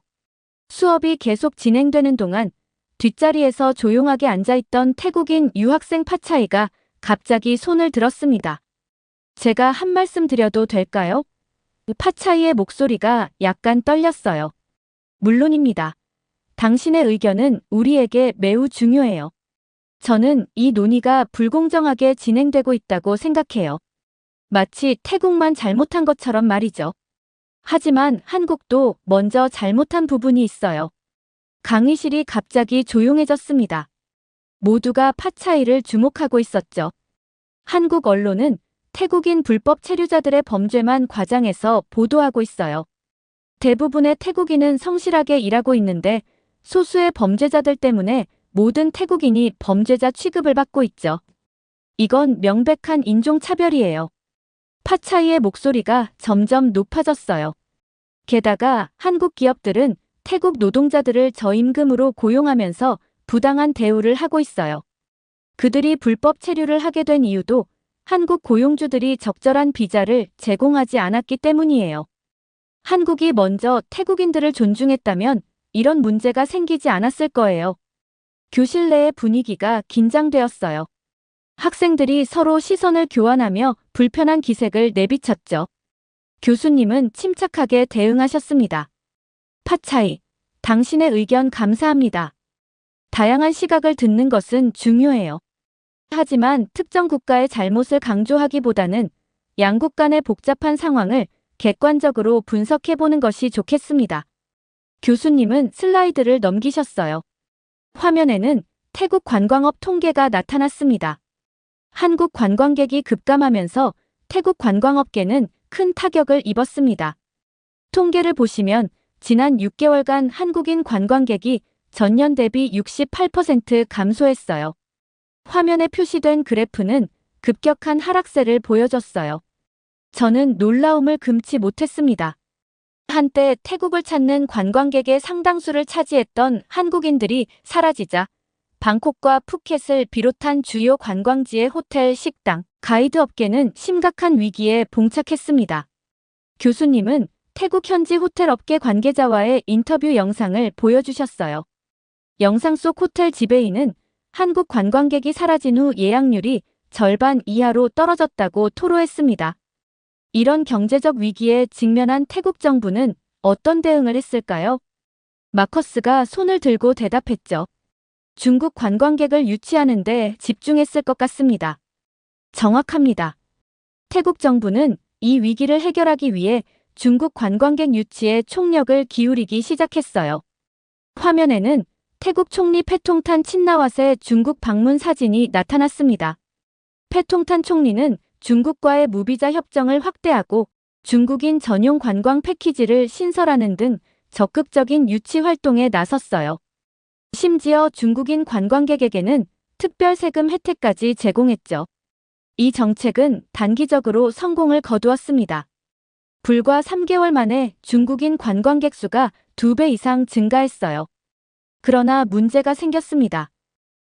수업이 계속 진행되는 동안 뒷자리에서 조용하게 앉아있던 태국인 유학생 파차이가 갑자기 손을 들었습니다. 제가 한 말씀 드려도 될까요? 파차이의 목소리가 약간 떨렸어요. 물론입니다. 당신의 의견은 우리에게 매우 중요해요. 저는 이 논의가 불공정하게 진행되고 있다고 생각해요. 마치 태국만 잘못한 것처럼 말이죠. 하지만 한국도 먼저 잘못한 부분이 있어요. 강의실이 갑자기 조용해졌습니다. 모두가 파차이를 주목하고 있었죠. 한국 언론은 태국인 불법 체류자들의 범죄만 과장해서 보도하고 있어요. 대부분의 태국인은 성실하게 일하고 있는데 소수의 범죄자들 때문에 모든 태국인이 범죄자 취급을 받고 있죠. 이건 명백한 인종차별이에요. 파차이의 목소리가 점점 높아졌어요. 게다가 한국 기업들은 태국 노동자들을 저임금으로 고용하면서 부당한 대우를 하고 있어요. 그들이 불법 체류를 하게 된 이유도 한국 고용주들이 적절한 비자를 제공하지 않았기 때문이에요. 한국이 먼저 태국인들을 존중했다면 이런 문제가 생기지 않았을 거예요. 교실 내의 분위기가 긴장되었어요. 학생들이 서로 시선을 교환하며 불편한 기색을 내비쳤죠. 교수님은 침착하게 대응하셨습니다. 파차이, 당신의 의견 감사합니다. 다양한 시각을 듣는 것은 중요해요. 하지만 특정 국가의 잘못을 강조하기보다는 양국 간의 복잡한 상황을 객관적으로 분석해보는 것이 좋겠습니다. 교수님은 슬라이드를 넘기셨어요. 화면에는 태국 관광업 통계가 나타났습니다. 한국 관광객이 급감하면서 태국 관광업계는 큰 타격을 입었습니다. 통계를 보시면 지난 6개월간 한국인 관광객이 전년 대비 68% 감소했어요. 화면에 표시된 그래프는 급격한 하락세를 보여줬어요. 저는 놀라움을 금치 못했습니다. 한때 태국을 찾는 관광객의 상당수를 차지했던 한국인들이 사라지자 방콕과 푸켓을 비롯한 주요 관광지의 호텔, 식당, 가이드 업계는 심각한 위기에 봉착했습니다. 교수님은 태국 현지 호텔 업계 관계자와의 인터뷰 영상을 보여주셨어요. 영상 속 호텔 지배인은 한국 관광객이 사라진 후 예약률이 절반 이하로 떨어졌다고 토로했습니다. 이런 경제적 위기에 직면한 태국 정부는 어떤 대응을 했을까요? 마커스가 손을 들고 대답했죠. 중국 관광객을 유치하는 데 집중했을 것 같습니다. 정확합니다. 태국 정부는 이 위기를 해결하기 위해 중국 관광객 유치에 총력을 기울이기 시작했어요. 화면에는 태국 총리 패통탄 친나왓의 중국 방문 사진이 나타났습니다. 패통탄 총리는 중국과의 무비자 협정을 확대하고 중국인 전용 관광 패키지를 신설하는 등 적극적인 유치 활동에 나섰어요. 심지어 중국인 관광객에게는 특별 세금 혜택까지 제공했죠. 이 정책은 단기적으로 성공을 거두었습니다. 불과 3개월 만에 중국인 관광객 수가 2배 이상 증가했어요. 그러나 문제가 생겼습니다.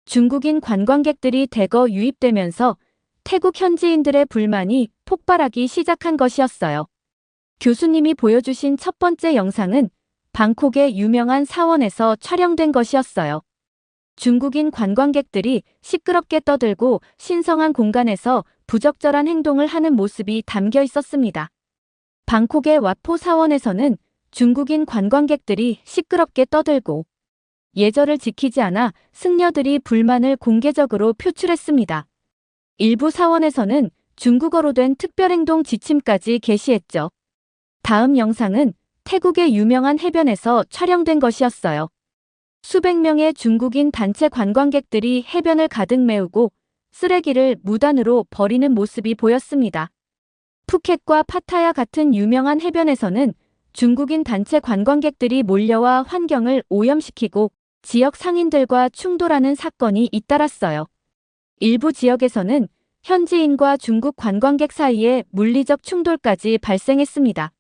중국인 관광객들이 대거 유입되면서 태국 현지인들의 불만이 폭발하기 시작한 것이었어요. 교수님이 보여주신 첫 번째 영상은 방콕의 유명한 사원에서 촬영된 것이었어요. 중국인 관광객들이 시끄럽게 떠들고 신성한 공간에서 부적절한 행동을 하는 모습이 담겨 있었습니다. 방콕의 와포 사원에서는 중국인 관광객들이 시끄럽게 떠들고 예절을 지키지 않아 승려들이 불만을 공개적으로 표출했습니다. 일부 사원에서는 중국어로 된 특별행동 지침까지 게시했죠. 다음 영상은 태국의 유명한 해변에서 촬영된 것이었어요. 수백 명의 중국인 단체 관광객들이 해변을 가득 메우고 쓰레기를 무단으로 버리는 모습이 보였습니다. 푸켓과 파타야 같은 유명한 해변에서는 중국인 단체 관광객들이 몰려와 환경을 오염시키고 지역 상인들과 충돌하는 사건이 잇따랐어요. 일부 지역에서는 현지인과 중국 관광객 사이에 물리적 충돌까지 발생했습니다.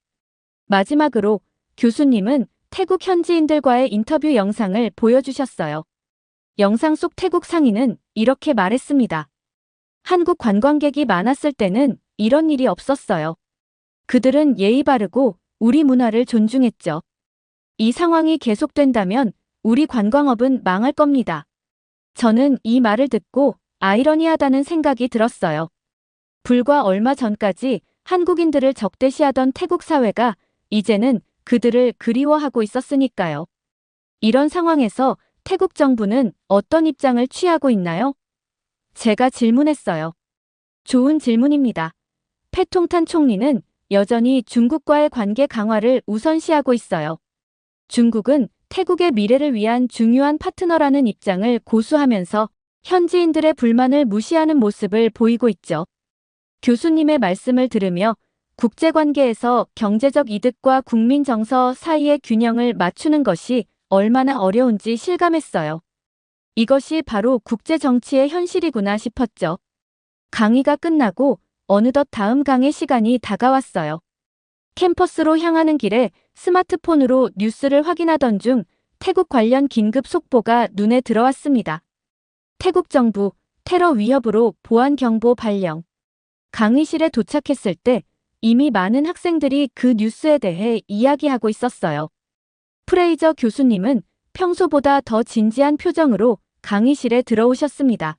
마지막으로 교수님은 태국 현지인들과의 인터뷰 영상을 보여주셨어요. 영상 속 태국 상인은 이렇게 말했습니다. 한국 관광객이 많았을 때는 이런 일이 없었어요. 그들은 예의 바르고 우리 문화를 존중했죠. 이 상황이 계속된다면 우리 관광업은 망할 겁니다. 저는 이 말을 듣고 아이러니하다는 생각이 들었어요. 불과 얼마 전까지 한국인들을 적대시하던 태국 사회가 이제는 그들을 그리워하고 있었으니까요. 이런 상황에서 태국 정부는 어떤 입장을 취하고 있나요? 제가 질문했어요. 좋은 질문입니다. 패통탄 총리는 여전히 중국과의 관계 강화를 우선시하고 있어요. 중국은 태국의 미래를 위한 중요한 파트너라는 입장을 고수하면서 현지인들의 불만을 무시하는 모습을 보이고 있죠. 교수님의 말씀을 들으며 국제관계에서 경제적 이득과 국민 정서 사이의 균형을 맞추는 것이 얼마나 어려운지 실감했어요. 이것이 바로 국제정치의 현실이구나 싶었죠. 강의가 끝나고 어느덧 다음 강의 시간이 다가왔어요. 캠퍼스로 향하는 길에 스마트폰으로 뉴스를 확인하던 중 태국 관련 긴급 속보가 눈에 들어왔습니다. 태국 정부 테러 위협으로 보안 경보 발령. 강의실에 도착했을 때 이미 많은 학생들이 그 뉴스에 대해 이야기하고 있었어요. 프레이저 교수님은 평소보다 더 진지한 표정으로 강의실에 들어오셨습니다.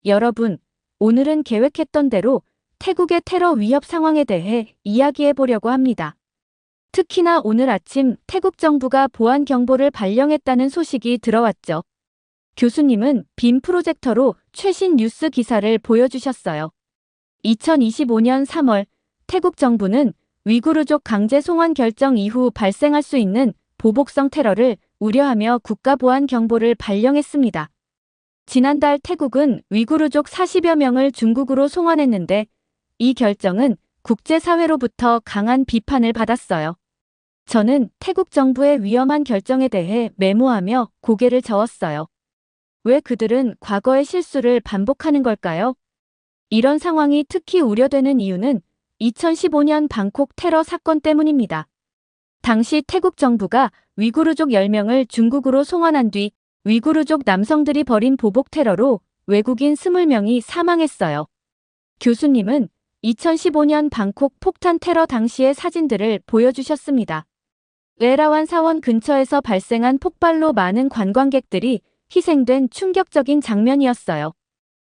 여러분, 오늘은 계획했던 대로 태국의 테러 위협 상황에 대해 이야기해 보려고 합니다. 특히나 오늘 아침 태국 정부가 보안 경보를 발령했다는 소식이 들어왔죠. 교수님은 빔 프로젝터로 최신 뉴스 기사를 보여주셨어요. 2025년 3월 태국 정부는 위구르족 강제 송환 결정 이후 발생할 수 있는 보복성 테러를 우려하며 국가보안 경보를 발령했습니다. 지난달 태국은 위구르족 40여 명을 중국으로 송환했는데 이 결정은 국제사회로부터 강한 비판을 받았어요. 저는 태국 정부의 위험한 결정에 대해 메모하며 고개를 저었어요. 왜 그들은 과거의 실수를 반복하는 걸까요? 이런 상황이 특히 우려되는 이유는 2015년 방콕 테러 사건 때문입니다. 당시 태국 정부가 위구르족 10명을 중국으로 송환한 뒤 위구르족 남성들이 벌인 보복 테러로 외국인 20명이 사망했어요. 교수님은 2015년 방콕 폭탄 테러 당시의 사진들을 보여주셨습니다. 에라완 사원 근처에서 발생한 폭발로 많은 관광객들이 희생된 충격적인 장면이었어요.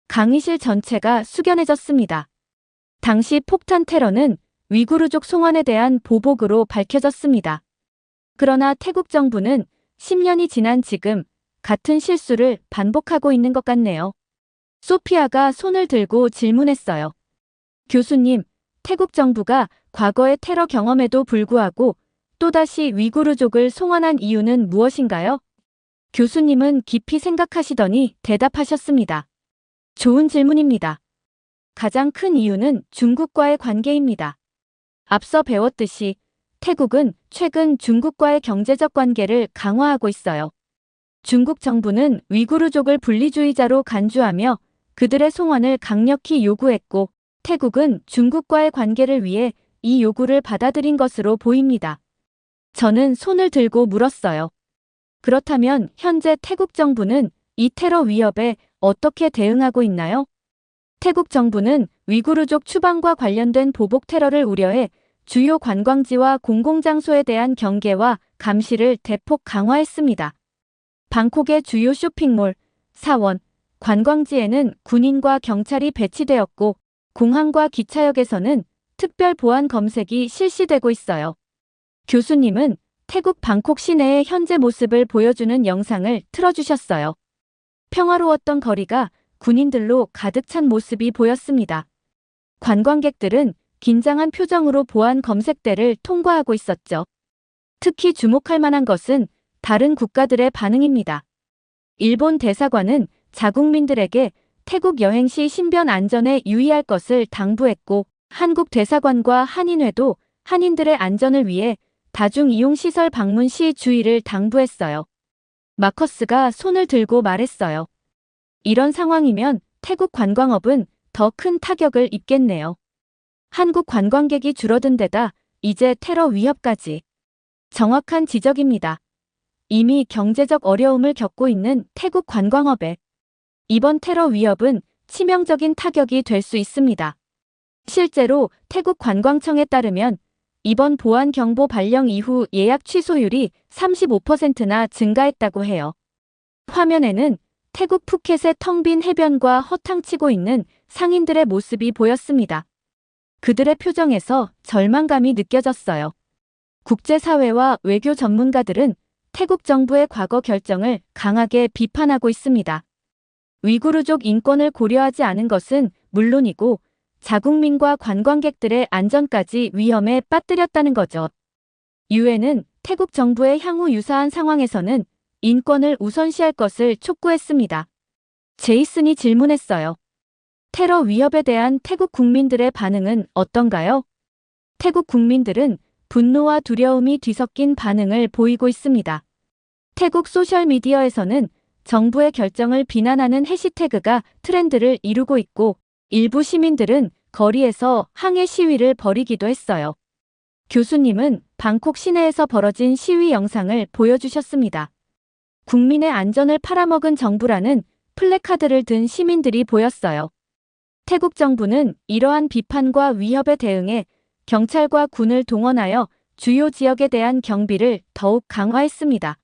강의실 전체가 숙연해졌습니다. 당시 폭탄 테러는 위구르족 송환에 대한 보복으로 밝혀졌습니다. 그러나 태국 정부는 10년이 지난 지금 같은 실수를 반복하고 있는 것 같네요. 소피아가 손을 들고 질문했어요. 교수님, 태국 정부가 과거의 테러 경험에도 불구하고 또다시 위구르족을 송환한 이유는 무엇인가요? 교수님은 깊이 생각하시더니 대답하셨습니다. 좋은 질문입니다. 가장 큰 이유는 중국과의 관계입니다. 앞서 배웠듯이 태국은 최근 중국과의 경제적 관계를 강화하고 있어요. 중국 정부는 위구르족을 분리주의자로 간주하며 그들의 송환을 강력히 요구했고 태국은 중국과의 관계를 위해 이 요구를 받아들인 것으로 보입니다. 저는 손을 들고 물었어요. 그렇다면 현재 태국 정부는 이 테러 위협에 어떻게 대응하고 있나요? 태국 정부는 위구르족 추방과 관련된 보복 테러를 우려해 주요 관광지와 공공장소에 대한 경계와 감시를 대폭 강화했습니다. 방콕의 주요 쇼핑몰, 사원, 관광지에는 군인과 경찰이 배치되었고 공항과 기차역에서는 특별 보안 검색이 실시되고 있어요. 교수님은 태국 방콕 시내의 현재 모습을 보여주는 영상을 틀어주셨어요. 평화로웠던 거리가 군인들로 가득 찬 모습이 보였습니다. 관광객들은 긴장한 표정으로 보안 검색대를 통과하고 있었죠. 특히 주목할 만한 것은 다른 국가들의 반응입니다. 일본 대사관은 자국민들에게 태국 여행 시 신변 안전에 유의할 것을 당부했고 한국 대사관과 한인회도 한인들의 안전을 위해 다중이용시설 방문 시 주의를 당부했어요. 마커스가 손을 들고 말했어요. 이런 상황이면 태국 관광업은 더 큰 타격을 입겠네요. 한국 관광객이 줄어든 데다 이제 테러 위협까지. 정확한 지적입니다. 이미 경제적 어려움을 겪고 있는 태국 관광업에 이번 테러 위협은 치명적인 타격이 될 수 있습니다. 실제로 태국 관광청에 따르면 이번 보안 경보 발령 이후 예약 취소율이 35%나 증가했다고 해요. 화면에는 태국 푸켓의 텅 빈 해변과 허탕치고 있는 상인들의 모습이 보였습니다. 그들의 표정에서 절망감이 느껴졌어요. 국제사회와 외교 전문가들은 태국 정부의 과거 결정을 강하게 비판하고 있습니다. 위구르족 인권을 고려하지 않은 것은 물론이고 자국민과 관광객들의 안전까지 위험에 빠뜨렸다는 거죠. 유엔은 태국 정부의 향후 유사한 상황에서는 인권을 우선시할 것을 촉구했습니다. 제이슨이 질문했어요. 테러 위협에 대한 태국 국민들의 반응은 어떤가요? 태국 국민들은 분노와 두려움이 뒤섞인 반응을 보이고 있습니다. 태국 소셜미디어에서는 정부의 결정을 비난하는 해시태그가 트렌드를 이루고 있고 일부 시민들은 거리에서 항해 시위를 벌이기도 했어요. 교수님은 방콕 시내에서 벌어진 시위 영상을 보여주셨습니다. 국민의 안전을 팔아먹은 정부라는 플래카드를 든 시민들이 보였어요. 태국 정부는 이러한 비판과 위협에 대응해 경찰과 군을 동원하여 주요 지역에 대한 경비를 더욱 강화했습니다.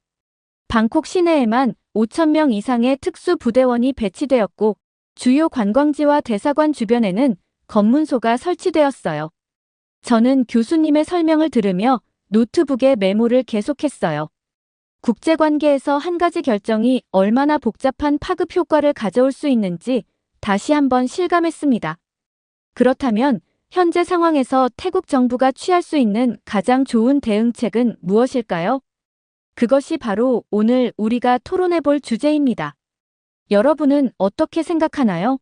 방콕 시내에만 5,000명 이상의 특수부대원이 배치되었고 주요 관광지와 대사관 주변에는 검문소가 설치되었어요. 저는 교수님의 설명을 들으며 노트북에 메모를 계속했어요. 국제관계에서 한 가지 결정이 얼마나 복잡한 파급 효과를 가져올 수 있는지 다시 한번 실감했습니다. 그렇다면 현재 상황에서 태국 정부가 취할 수 있는 가장 좋은 대응책은 무엇일까요? 그것이 바로 오늘 우리가 토론해 볼 주제입니다. 여러분은 어떻게 생각하나요?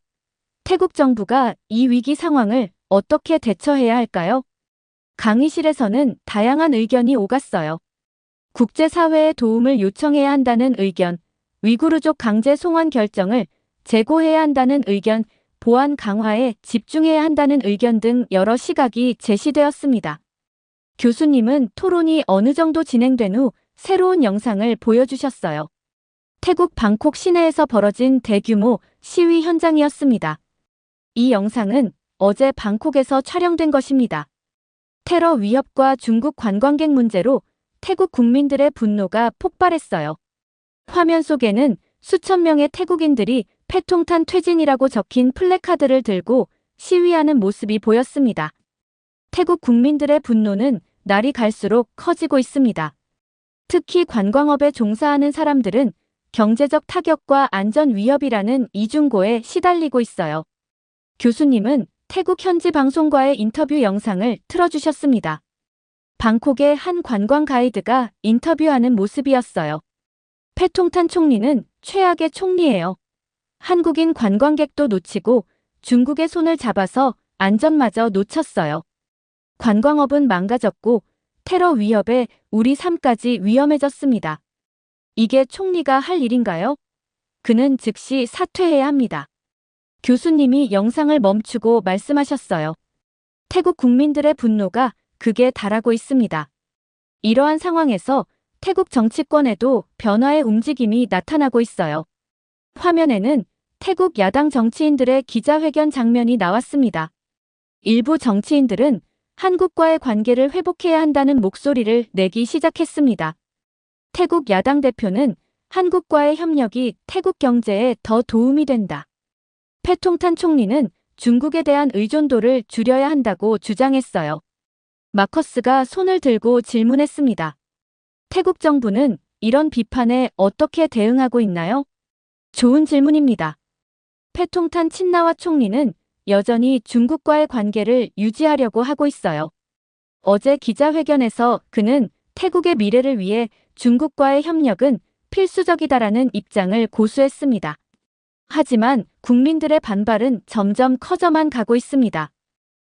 태국 정부가 이 위기 상황을 어떻게 대처해야 할까요? 강의실에서는 다양한 의견이 오갔어요. 국제사회의 도움을 요청해야 한다는 의견, 위구르족 강제 송환 결정을 재고해야 한다는 의견, 보안 강화에 집중해야 한다는 의견 등 여러 시각이 제시되었습니다. 교수님은 토론이 어느 정도 진행된 후 새로운 영상을 보여주셨어요. 태국 방콕 시내에서 벌어진 대규모 시위 현장이었습니다. 이 영상은 어제 방콕에서 촬영된 것입니다. 테러 위협과 중국 관광객 문제로 태국 국민들의 분노가 폭발했어요. 화면 속에는 수천 명의 태국인들이 패통탄 퇴진이라고 적힌 플래카드를 들고 시위하는 모습이 보였습니다. 태국 국민들의 분노는 날이 갈수록 커지고 있습니다. 특히 관광업에 종사하는 사람들은 경제적 타격과 안전 위협이라는 이중고에 시달리고 있어요. 교수님은 태국 현지 방송과의 인터뷰 영상을 틀어주셨습니다. 방콕의 한 관광 가이드가 인터뷰하는 모습이었어요. 패통탄 총리는 최악의 총리예요. 한국인 관광객도 놓치고 중국의 손을 잡아서 안전마저 놓쳤어요. 관광업은 망가졌고 테러 위협에 우리 삶까지 위험해졌습니다. 이게 총리가 할 일인가요? 그는 즉시 사퇴해야 합니다. 교수님이 영상을 멈추고 말씀하셨어요. 태국 국민들의 분노가 극에 달하고 있습니다. 이러한 상황에서 태국 정치권에도 변화의 움직임이 나타나고 있어요. 화면에는 태국 야당 정치인들의 기자회견 장면이 나왔습니다. 일부 정치인들은 한국과의 관계를 회복해야 한다는 목소리를 내기 시작했습니다. 태국 야당 대표는 한국과의 협력이 태국 경제에 더 도움이 된다. 패통탄 총리는 중국에 대한 의존도를 줄여야 한다고 주장했어요. 마커스가 손을 들고 질문했습니다. 태국 정부는 이런 비판에 어떻게 대응하고 있나요? 좋은 질문입니다. 패통탄 친나와 총리는 여전히 중국과의 관계를 유지하려고 하고 있어요. 어제 기자회견에서 그는 태국의 미래를 위해 중국과의 협력은 필수적이다라는 입장을 고수했습니다. 하지만 국민들의 반발은 점점 커져만 가고 있습니다.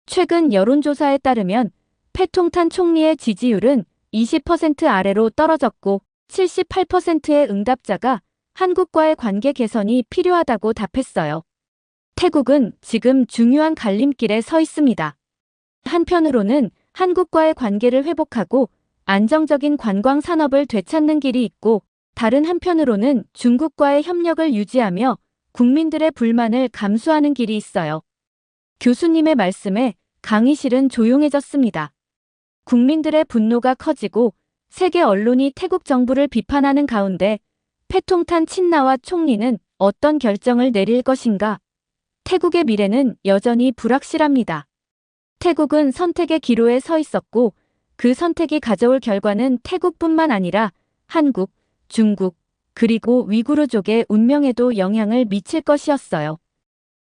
최근 여론조사에 따르면 패통탄 총리의 지지율은 20% 아래로 떨어졌고 78%의 응답자가 한국과의 관계 개선이 필요하다고 답했어요. 태국은 지금 중요한 갈림길에 서 있습니다. 한편으로는 한국과의 관계를 회복하고 안정적인 관광 산업을 되찾는 길이 있고 다른 한편으로는 중국과의 협력을 유지하며 국민들의 불만을 감수하는 길이 있어요. 교수님의 말씀에 강의실은 조용해졌습니다. 국민들의 분노가 커지고 세계 언론이 태국 정부를 비판하는 가운데 패통탄 친나와 총리는 어떤 결정을 내릴 것인가? 태국의 미래는 여전히 불확실합니다. 태국은 선택의 기로에 서 있었고 그 선택이 가져올 결과는 태국뿐만 아니라 한국, 중국, 그리고 위구르족의 운명에도 영향을 미칠 것이었어요.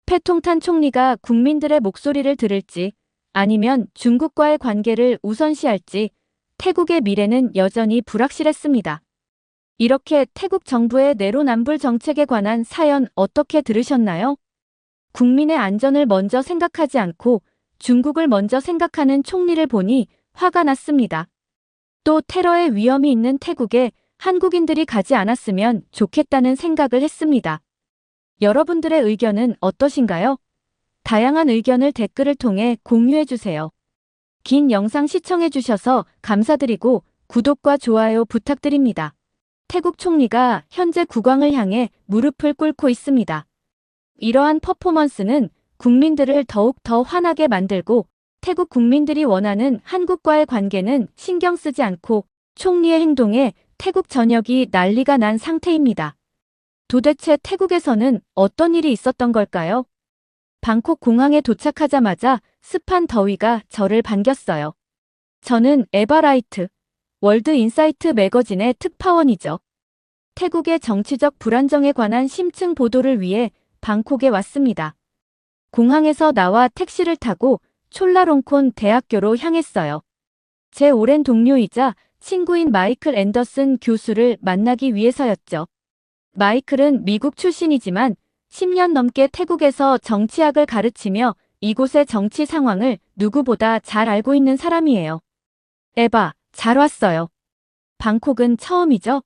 패통탄 총리가 국민들의 목소리를 들을지 아니면 중국과의 관계를 우선시할지 태국의 미래는 여전히 불확실했습니다. 이렇게 태국 정부의 내로남불 정책에 관한 사연 어떻게 들으셨나요? 국민의 안전을 먼저 생각하지 않고 중국을 먼저 생각하는 총리를 보니 화가 났습니다. 또 테러의 위험이 있는 태국에 한국인들이 가지 않았으면 좋겠다는 생각을 했습니다. 여러분들의 의견은 어떠신가요? 다양한 의견을 댓글을 통해 공유해주세요. 긴 영상 시청해주셔서 감사드리고 구독과 좋아요 부탁드립니다. 태국 총리가 현재 국왕을 향해 무릎을 꿇고 있습니다. 이러한 퍼포먼스는 국민들을 더욱 더 화나게 만들고 태국 국민들이 원하는 한국과의 관계는 신경 쓰지 않고 총리의 행동에 태국 전역이 난리가 난 상태입니다. 도대체 태국에서는 어떤 일이 있었던 걸까요? 방콕 공항에 도착하자마자 습한 더위가 저를 반겼어요. 저는 에바라이트, 월드 인사이트 매거진의 특파원이죠. 태국의 정치적 불안정에 관한 심층 보도를 위해 방콕에 왔습니다. 공항에서 나와 택시를 타고 촐라롱콘 대학교로 향했어요. 제 오랜 동료이자 친구인 마이클 앤더슨 교수를 만나기 위해서였죠. 마이클은 미국 출신이지만 10년 넘게 태국에서 정치학을 가르치며 이곳의 정치 상황을 누구보다 잘 알고 있는 사람이에요. 에바, 잘 왔어요. 방콕은 처음이죠?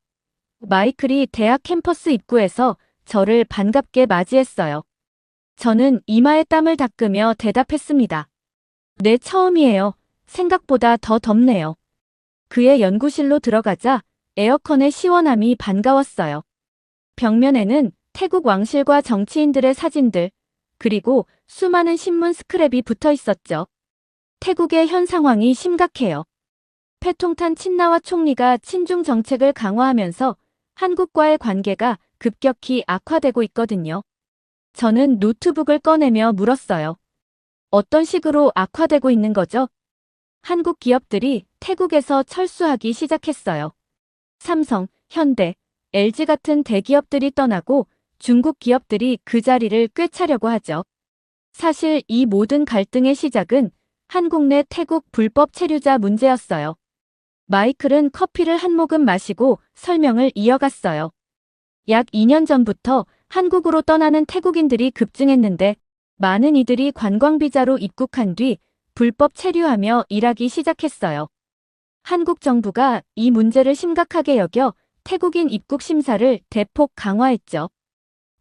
마이클이 대학 캠퍼스 입구에서 저를 반갑게 맞이했어요. 저는 이마에 땀을 닦으며 대답했습니다. 네, 처음이에요. 생각보다 더 덥네요. 그의 연구실로 들어가자 에어컨의 시원함이 반가웠어요. 벽면에는 태국 왕실과 정치인들의 사진들, 그리고 수많은 신문 스크랩이 붙어 있었죠. 태국의 현 상황이 심각해요. 패통탄 친나와 총리가 친중 정책을 강화하면서 한국과의 관계가 급격히 악화되고 있거든요. 저는 노트북을 꺼내며 물었어요. 어떤 식으로 악화되고 있는 거죠? 한국 기업들이 태국에서 철수하기 시작했어요. 삼성, 현대, LG 같은 대기업들이 떠나고 중국 기업들이 그 자리를 꿰차려고 하죠. 사실 이 모든 갈등의 시작은 한국 내 태국 불법 체류자 문제였어요. 마이클은 커피를 한 모금 마시고 설명을 이어갔어요. 약 2년 전부터 한국으로 떠나는 태국인들이 급증했는데 많은 이들이 관광비자로 입국한 뒤 불법 체류하며 일하기 시작했어요. 한국 정부가 이 문제를 심각하게 여겨 태국인 입국 심사를 대폭 강화했죠.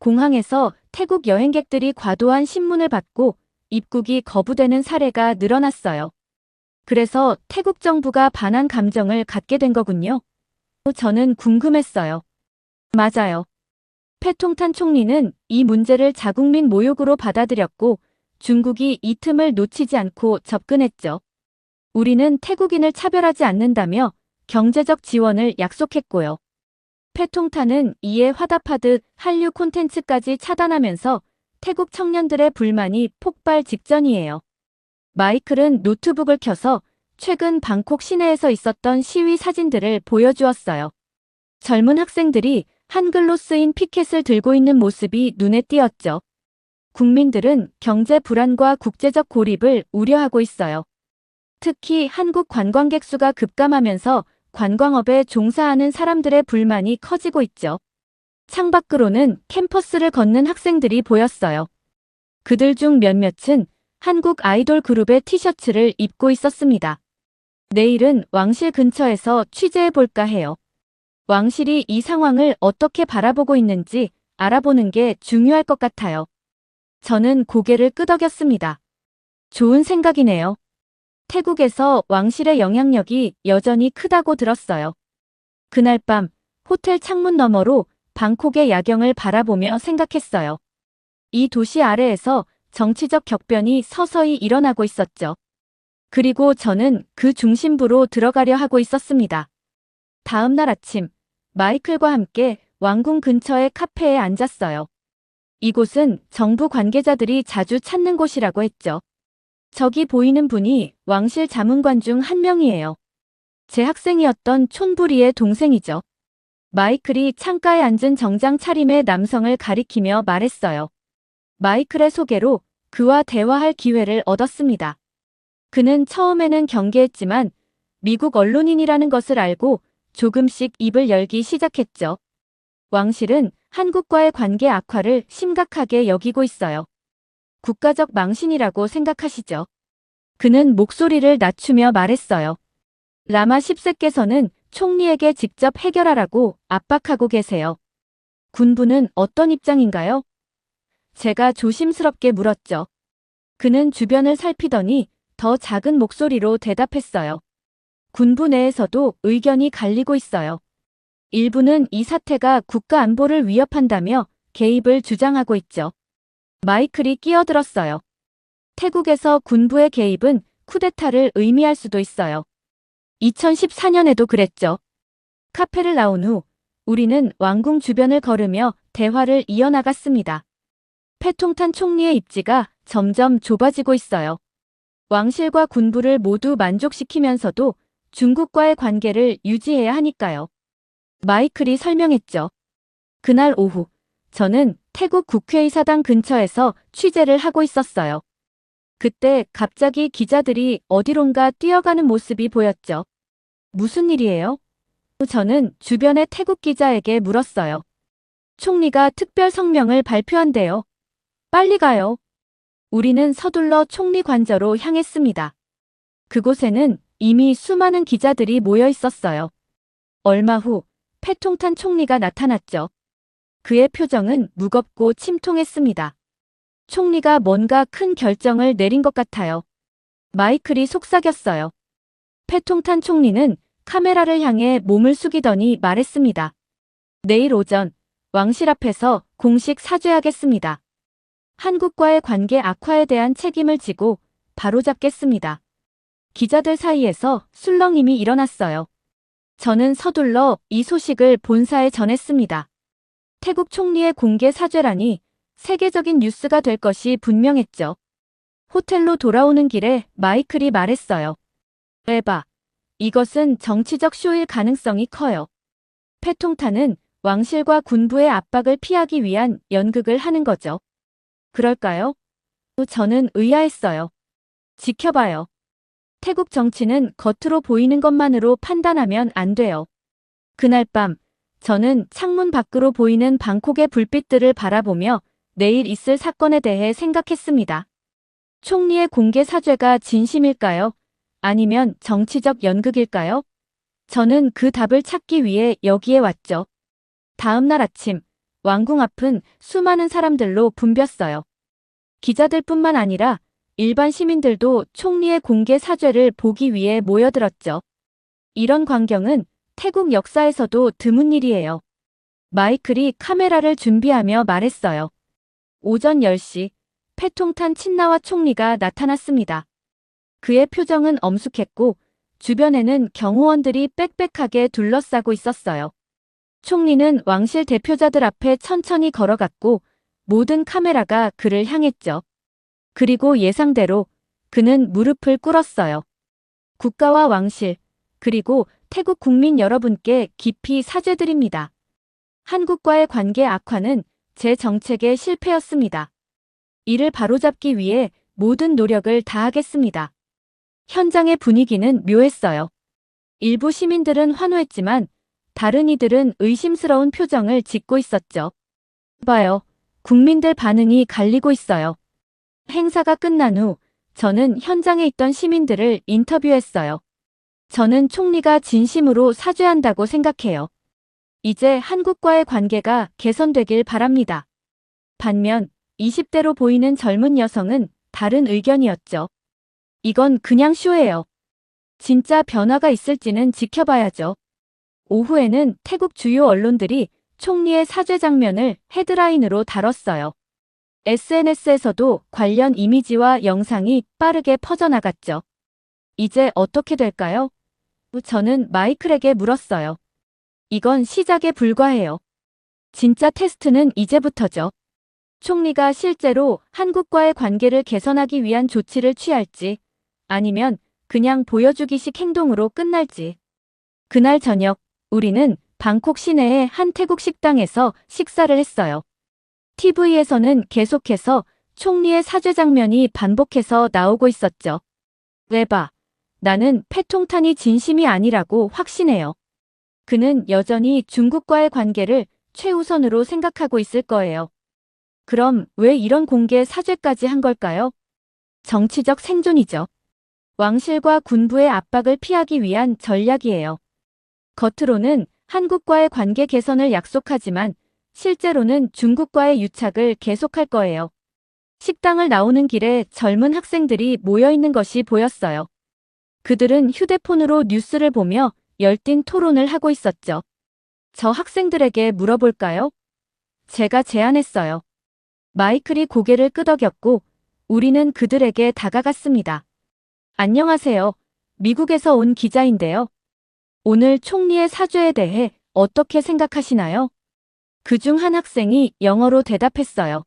공항에서 태국 여행객들이 과도한 신문을 받고 입국이 거부되는 사례가 늘어났어요. 그래서 태국 정부가 반한 감정을 갖게 된 거군요. 저는 궁금했어요. 맞아요. 패통탄 총리는 이 문제를 자국민 모욕으로 받아들였고 중국이 이 틈을 놓치지 않고 접근했죠. 우리는 태국인을 차별하지 않는다며 경제적 지원을 약속했고요. 패통탄은 이에 화답하듯 한류 콘텐츠까지 차단하면서 태국 청년들의 불만이 폭발 직전이에요. 마이클은 노트북을 켜서 최근 방콕 시내에서 있었던 시위 사진들을 보여주었어요. 젊은 학생들이 한글로 쓰인 피켓을 들고 있는 모습이 눈에 띄었죠. 국민들은 경제 불안과 국제적 고립을 우려하고 있어요. 특히 한국 관광객 수가 급감하면서 관광업에 종사하는 사람들의 불만이 커지고 있죠. 창밖으로는 캠퍼스를 걷는 학생들이 보였어요. 그들 중 몇몇은 한국 아이돌 그룹의 티셔츠를 입고 있었습니다. 내일은 왕실 근처에서 취재해볼까 해요. 왕실이 이 상황을 어떻게 바라보고 있는지 알아보는 게 중요할 것 같아요. 저는 고개를 끄덕였습니다. 좋은 생각이네요. 태국에서 왕실의 영향력이 여전히 크다고 들었어요. 그날 밤 호텔 창문 너머로 방콕의 야경을 바라보며 생각했어요. 이 도시 아래에서 정치적 격변이 서서히 일어나고 있었죠. 그리고 저는 그 중심부로 들어가려 하고 있었습니다. 다음 날 아침, 마이클과 함께 왕궁 근처의 카페에 앉았어요. 이곳은 정부 관계자들이 자주 찾는 곳이라고 했죠. 저기 보이는 분이 왕실 자문관 중 한 명이에요. 제 학생이었던 촌부리의 동생이죠. 마이클이 창가에 앉은 정장 차림의 남성을 가리키며 말했어요. 마이클의 소개로 그와 대화할 기회를 얻었습니다. 그는 처음에는 경계했지만 미국 언론인이라는 것을 알고 조금씩 입을 열기 시작했죠. 왕실은 한국과의 관계 악화를 심각하게 여기고 있어요. 국가적 망신이라고 생각하시죠? 그는 목소리를 낮추며 말했어요. 라마 10세께서는 총리에게 직접 해결하라고 압박하고 계세요. 군부는 어떤 입장인가요? 제가 조심스럽게 물었죠. 그는 주변을 살피더니 더 작은 목소리로 대답했어요. 군부 내에서도 의견이 갈리고 있어요. 일부는 이 사태가 국가 안보를 위협한다며 개입을 주장하고 있죠. 마이클이 끼어들었어요. 태국에서 군부의 개입은 쿠데타를 의미할 수도 있어요. 2014년에도 그랬죠. 카페를 나온 후 우리는 왕궁 주변을 걸으며 대화를 이어나갔습니다. 패통탄 총리의 입지가 점점 좁아지고 있어요. 왕실과 군부를 모두 만족시키면서도 중국과의 관계를 유지해야 하니까요. 마이클이 설명했죠. 그날 오후 저는 태국 국회의사당 근처에서 취재를 하고 있었어요. 그때 갑자기 기자들이 어디론가 뛰어가는 모습이 보였죠. 무슨 일이에요? 저는 주변의 태국 기자에게 물었어요. 총리가 특별 성명을 발표한대요. 빨리 가요. 우리는 서둘러 총리 관저로 향했습니다. 그곳에는 이미 수많은 기자들이 모여 있었어요. 얼마 후 패통탄 총리가 나타났죠. 그의 표정은 무겁고 침통했습니다. 총리가 뭔가 큰 결정을 내린 것 같아요. 마이클이 속삭였어요. 패통탄 총리는 카메라를 향해 몸을 숙이더니 말했습니다. 내일 오전 왕실 앞에서 공식 사죄하겠습니다. 한국과의 관계 악화에 대한 책임을 지고 바로잡겠습니다. 기자들 사이에서 술렁임이 일어났어요. 저는 서둘러 이 소식을 본사에 전했습니다. 태국 총리의 공개 사죄라니 세계적인 뉴스가 될 것이 분명했죠. 호텔로 돌아오는 길에 마이클이 말했어요. 에바, 이것은 정치적 쇼일 가능성이 커요. 패통탄은 왕실과 군부의 압박을 피하기 위한 연극을 하는 거죠. 그럴까요? 저는 의아했어요. 지켜봐요. 태국 정치는 겉으로 보이는 것만으로 판단하면 안 돼요. 그날 밤, 저는 창문 밖으로 보이는 방콕의 불빛들을 바라보며 내일 있을 사건에 대해 생각했습니다. 총리의 공개 사죄가 진심일까요? 아니면 정치적 연극일까요? 저는 그 답을 찾기 위해 여기에 왔죠. 다음 날 아침, 왕궁 앞은 수많은 사람들로 붐볐어요. 기자들뿐만 아니라 일반 시민들도 총리의 공개 사죄를 보기 위해 모여들었죠. 이런 광경은 태국 역사에서도 드문 일이에요. 마이클이 카메라를 준비하며 말했어요. 오전 10시, 패통탄 친나와 총리가 나타났습니다. 그의 표정은 엄숙했고 주변에는 경호원들이 빽빽하게 둘러싸고 있었어요. 총리는 왕실 대표자들 앞에 천천히 걸어갔고 모든 카메라가 그를 향했죠. 그리고 예상대로 그는 무릎을 꿇었어요. 국가와 왕실, 그리고 태국 국민 여러분께 깊이 사죄드립니다. 한국과의 관계 악화는 제 정책의 실패였습니다. 이를 바로잡기 위해 모든 노력을 다하겠습니다. 현장의 분위기는 묘했어요. 일부 시민들은 환호했지만 다른 이들은 의심스러운 표정을 짓고 있었죠. 봐요. 국민들 반응이 갈리고 있어요. 행사가 끝난 후 저는 현장에 있던 시민들을 인터뷰했어요. 저는 총리가 진심으로 사죄한다고 생각해요. 이제 한국과의 관계가 개선되길 바랍니다. 반면 20대로 보이는 젊은 여성은 다른 의견이었죠. 이건 그냥 쇼예요. 진짜 변화가 있을지는 지켜봐야죠. 오후에는 태국 주요 언론들이 총리의 사죄 장면을 헤드라인으로 다뤘어요. SNS에서도 관련 이미지와 영상이 빠르게 퍼져나갔죠. 이제 어떻게 될까요? 저는 마이클에게 물었어요. 이건 시작에 불과해요. 진짜 테스트는 이제부터죠. 총리가 실제로 한국과의 관계를 개선하기 위한 조치를 취할지 아니면 그냥 보여주기식 행동으로 끝날지. 그날 저녁 우리는 방콕 시내의 한 태국 식당에서 식사를 했어요. TV에서는 계속해서 총리의 사죄 장면이 반복해서 나오고 있었죠. 왜 봐. 나는 패통탄이 진심이 아니라고 확신해요. 그는 여전히 중국과의 관계를 최우선으로 생각하고 있을 거예요. 그럼 왜 이런 공개 사죄까지 한 걸까요? 정치적 생존이죠. 왕실과 군부의 압박을 피하기 위한 전략이에요. 겉으로는 한국과의 관계 개선을 약속하지만 실제로는 중국과의 유착을 계속할 거예요. 식당을 나오는 길에 젊은 학생들이 모여 있는 것이 보였어요. 그들은 휴대폰으로 뉴스를 보며 열띤 토론을 하고 있었죠. 저 학생들에게 물어볼까요? 제가 제안했어요. 마이클이 고개를 끄덕였고 우리는 그들에게 다가갔습니다. 안녕하세요. 미국에서 온 기자인데요. 오늘 총리의 사죄에 대해 어떻게 생각하시나요? 그중 한 학생이 영어로 대답했어요.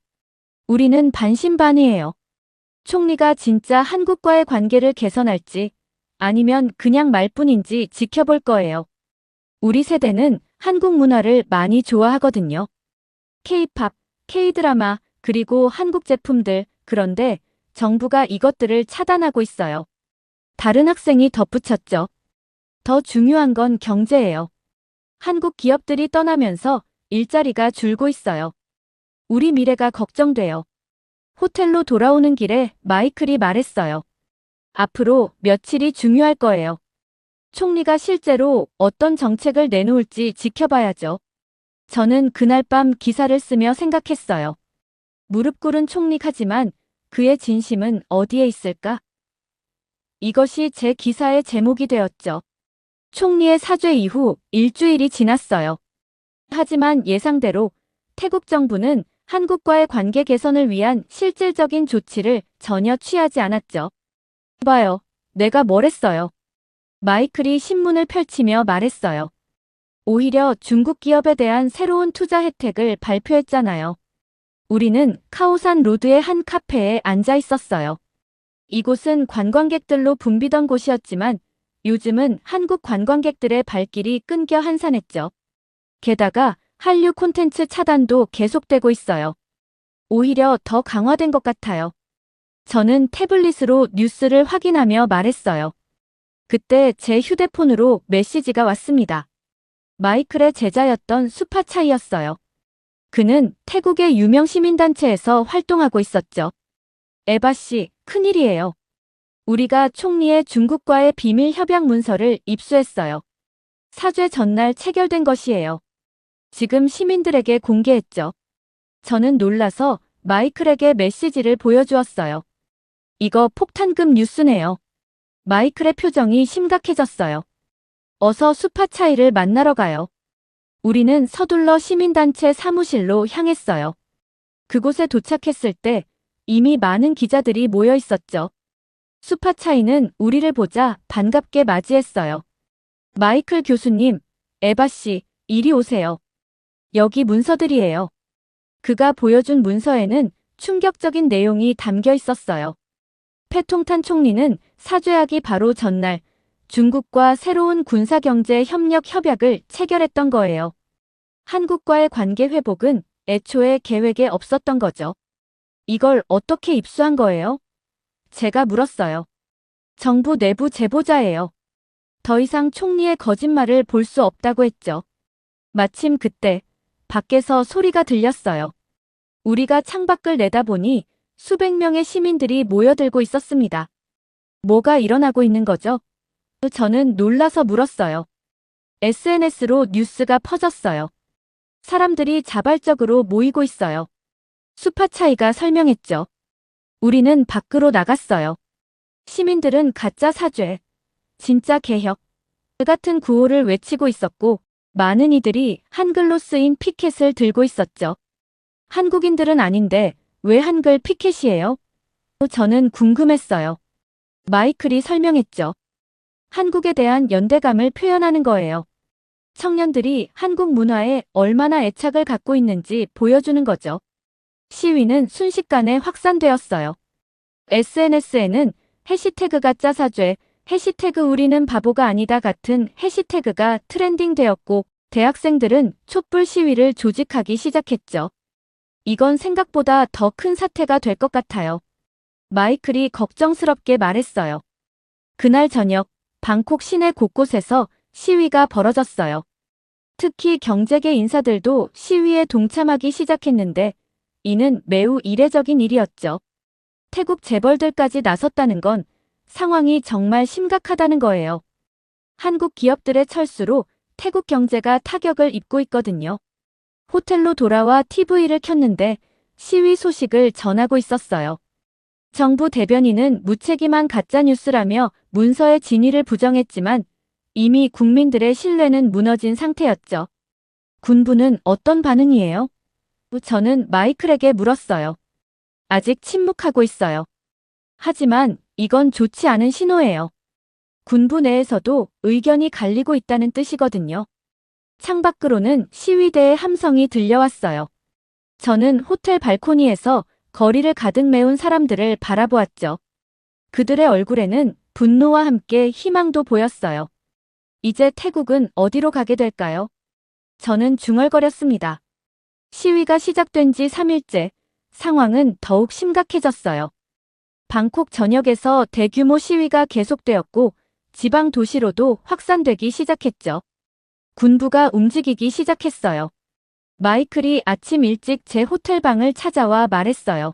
우리는 반신반의해요. 총리가 진짜 한국과의 관계를 개선할지 아니면 그냥 말뿐인지 지켜볼 거예요. 우리 세대는 한국 문화를 많이 좋아하거든요. K-팝, K-드라마, 그리고 한국 제품들, 그런데 정부가 이것들을 차단하고 있어요. 다른 학생이 덧붙였죠. 더 중요한 건 경제예요. 한국 기업들이 떠나면서 일자리가 줄고 있어요. 우리 미래가 걱정돼요. 호텔로 돌아오는 길에 마이클이 말했어요. 앞으로 며칠이 중요할 거예요. 총리가 실제로 어떤 정책을 내놓을지 지켜봐야죠. 저는 그날 밤 기사를 쓰며 생각했어요. 무릎 꿇은 총리하지만 그의 진심은 어디에 있을까? 이것이 제 기사의 제목이 되었죠. 총리의 사죄 이후 일주일이 지났어요. 하지만 예상대로 태국 정부는 한국과의 관계 개선을 위한 실질적인 조치를 전혀 취하지 않았죠. 봐요. 내가 뭘 했어요. 마이클이 신문을 펼치며 말했어요. 오히려 중국 기업에 대한 새로운 투자 혜택을 발표했잖아요. 우리는 카오산 로드의 한 카페에 앉아 있었어요. 이곳은 관광객들로 붐비던 곳이었지만 요즘은 한국 관광객들의 발길이 끊겨 한산했죠. 게다가 한류 콘텐츠 차단도 계속되고 있어요. 오히려 더 강화된 것 같아요. 저는 태블릿으로 뉴스를 확인하며 말했어요. 그때 제 휴대폰으로 메시지가 왔습니다. 마이클의 제자였던 수파차이였어요. 그는 태국의 유명 시민단체에서 활동하고 있었죠. 에바 씨, 큰일이에요. 우리가 총리의 중국과의 비밀 협약 문서를 입수했어요. 사죄 전날 체결된 것이에요. 지금 시민들에게 공개했죠. 저는 놀라서 마이클에게 메시지를 보여주었어요. 이거 폭탄급 뉴스네요. 마이클의 표정이 심각해졌어요. 어서 수파차이를 만나러 가요. 우리는 서둘러 시민단체 사무실로 향했어요. 그곳에 도착했을 때 이미 많은 기자들이 모여 있었죠. 수파차이는 우리를 보자 반갑게 맞이했어요. 마이클 교수님, 에바 씨, 이리 오세요. 여기 문서들이에요. 그가 보여준 문서에는 충격적인 내용이 담겨 있었어요. 패통탄 총리는 사죄하기 바로 전날 중국과 새로운 군사경제 협력 협약을 체결했던 거예요. 한국과의 관계 회복은 애초에 계획에 없었던 거죠. 이걸 어떻게 입수한 거예요? 제가 물었어요. 정부 내부 제보자예요. 더 이상 총리의 거짓말을 볼 수 없다고 했죠. 마침 그때 밖에서 소리가 들렸어요. 우리가 창밖을 내다보니 수백 명의 시민들이 모여들고 있었습니다. 뭐가 일어나고 있는 거죠? 저는 놀라서 물었어요. SNS로 뉴스가 퍼졌어요. 사람들이 자발적으로 모이고 있어요. 수파차이가 설명했죠. 우리는 밖으로 나갔어요. 시민들은 가짜 사죄, 진짜 개혁, 그 같은 구호를 외치고 있었고 많은 이들이 한글로 쓰인 피켓을 들고 있었죠. 한국인들은 아닌데 왜 한글 피켓이에요? 저는 궁금했어요. 마이클이 설명했죠. 한국에 대한 연대감을 표현하는 거예요. 청년들이 한국 문화에 얼마나 애착을 갖고 있는지 보여주는 거죠. 시위는 순식간에 확산되었어요. SNS에는 해시태그가 짜사죄, 해시태그 우리는 바보가 아니다 같은 해시태그가 트렌딩 되었고 대학생들은 촛불 시위를 조직하기 시작했죠. 이건 생각보다 더 큰 사태가 될 것 같아요. 마이클이 걱정스럽게 말했어요. 그날 저녁 방콕 시내 곳곳에서 시위가 벌어졌어요. 특히 경제계 인사들도 시위에 동참하기 시작했는데 이는 매우 이례적인 일이었죠. 태국 재벌들까지 나섰다는 건 상황이 정말 심각하다는 거예요. 한국 기업들의 철수로 태국 경제가 타격을 입고 있거든요. 호텔로 돌아와 TV를 켰는데 시위 소식을 전하고 있었어요. 정부 대변인은 무책임한 가짜뉴스라며 문서의 진위를 부정했지만 이미 국민들의 신뢰는 무너진 상태였죠. 군부는 어떤 반응이에요? 저는 마이클에게 물었어요. 아직 침묵하고 있어요. 하지만 이건 좋지 않은 신호예요. 군부 내에서도 의견이 갈리고 있다는 뜻이거든요. 창밖으로는 시위대의 함성이 들려왔어요. 저는 호텔 발코니에서 거리를 가득 메운 사람들을 바라보았죠. 그들의 얼굴에는 분노와 함께 희망도 보였어요. 이제 태국은 어디로 가게 될까요? 저는 중얼거렸습니다. 시위가 시작된 지 3일째, 상황은 더욱 심각해졌어요. 방콕 전역에서 대규모 시위가 계속되었고 지방 도시로도 확산되기 시작했죠. 군부가 움직이기 시작했어요. 마이클이 아침 일찍 제 호텔 방을 찾아와 말했어요.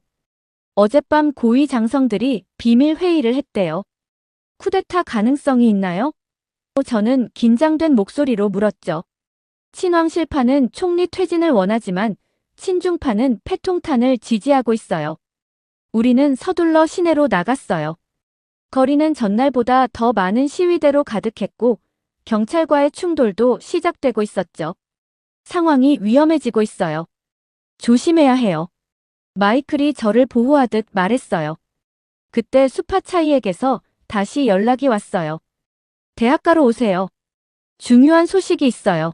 어젯밤 고위 장성들이 비밀 회의를 했대요. 쿠데타 가능성이 있나요? 저는 긴장된 목소리로 물었죠. 친왕 실파는 총리 퇴진을 원하지만 친중파는 패통탄을 지지하고 있어요. 우리는 서둘러 시내로 나갔어요. 거리는 전날보다 더 많은 시위대로 가득했고 경찰과의 충돌도 시작되고 있었죠. 상황이 위험해지고 있어요. 조심해야 해요. 마이클이 저를 보호하듯 말했어요. 그때 수파차이에게서 다시 연락이 왔어요. 대학가로 오세요. 중요한 소식이 있어요.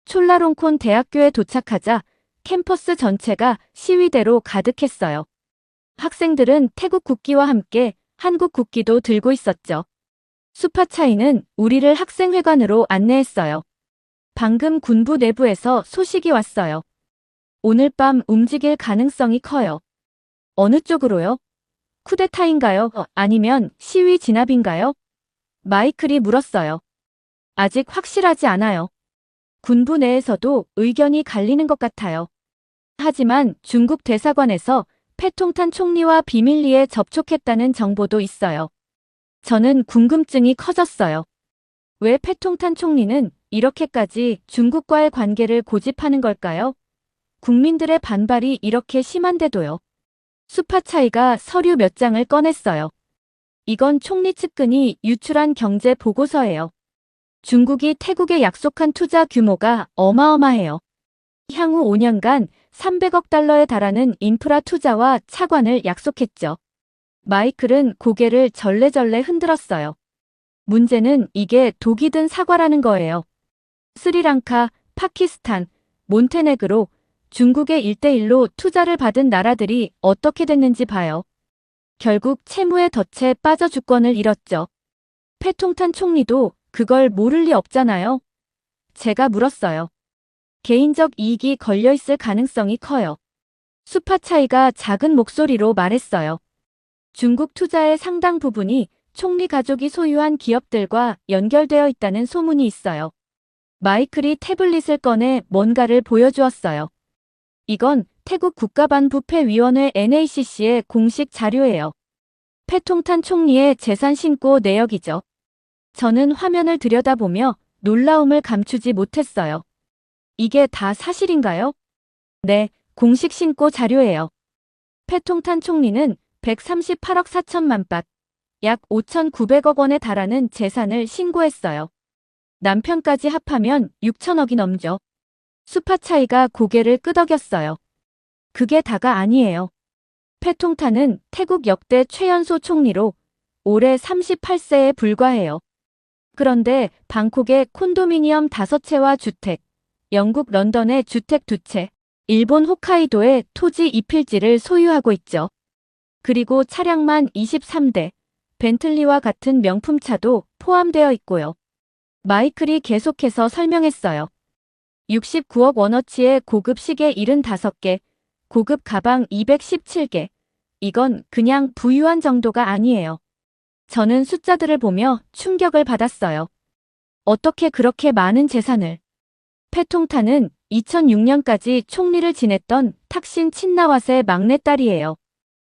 촐라롱콘 대학교에 도착하자 캠퍼스 전체가 시위대로 가득했어요. 학생들은 태국 국기와 함께 한국 국기도 들고 있었죠. 수파차이는 우리를 학생회관으로 안내했어요. 방금 군부 내부에서 소식이 왔어요. 오늘 밤 움직일 가능성이 커요. 어느 쪽으로요? 쿠데타인가요? 아니면 시위 진압인가요? 마이클이 물었어요. 아직 확실하지 않아요. 군부 내에서도 의견이 갈리는 것 같아요. 하지만 중국 대사관에서 패통탄 총리와 비밀리에 접촉했다는 정보도 있어요. 저는 궁금증이 커졌어요. 왜 패통탄 총리는 이렇게까지 중국과의 관계를 고집하는 걸까요? 국민들의 반발이 이렇게 심한데도요. 수파차이가 서류 몇 장을 꺼냈어요. 이건 총리 측근이 유출한 경제 보고서예요. 중국이 태국에 약속한 투자 규모가 어마어마해요. 향후 5년간 300억 달러에 달하는 인프라 투자와 차관을 약속했죠. 마이클은 고개를 절레절레 흔들었어요. 문제는 이게 독이 든 사과라는 거예요. 스리랑카, 파키스탄, 몬테네그로 중국의 1대1로 투자를 받은 나라들이 어떻게 됐는지 봐요. 결국 채무의 덫에 빠져 주권을 잃었죠. 패통탄 총리도 그걸 모를 리 없잖아요. 제가 물었어요. 개인적 이익이 걸려있을 가능성이 커요. 수파차이가 작은 목소리로 말했어요. 중국 투자의 상당 부분이 총리 가족이 소유한 기업들과 연결되어 있다는 소문이 있어요. 마이클이 태블릿을 꺼내 뭔가를 보여주었어요. 이건 태국 국가반부패위원회 NACC의 공식 자료예요. 패통탄 총리의 재산 신고 내역이죠. 저는 화면을 들여다보며 놀라움을 감추지 못했어요. 이게 다 사실인가요? 네, 공식 신고 자료예요. 패통탄 총리는 138억 4천만 밭, 약 5,900억 원에 달하는 재산을 신고했어요. 남편까지 합하면 6천억이 넘죠. 수파차이가 고개를 끄덕였어요. 그게 다가 아니에요. 패통탄은 태국 역대 최연소 총리로 올해 38세에 불과해요. 그런데 방콕의 콘도미니엄 5채와 주택, 영국 런던의 주택 2채, 일본 홋카이도의 토지 2필지를 소유하고 있죠. 그리고 차량만 23대, 벤틀리와 같은 명품차도 포함되어 있고요. 마이클이 계속해서 설명했어요. 69억 원어치의 고급 시계 75개, 고급 가방 217개. 이건 그냥 부유한 정도가 아니에요. 저는 숫자들을 보며 충격을 받았어요. 어떻게 그렇게 많은 재산을? 패통탄은 2006년까지 총리를 지냈던 탁신 친나왓의 막내딸이에요.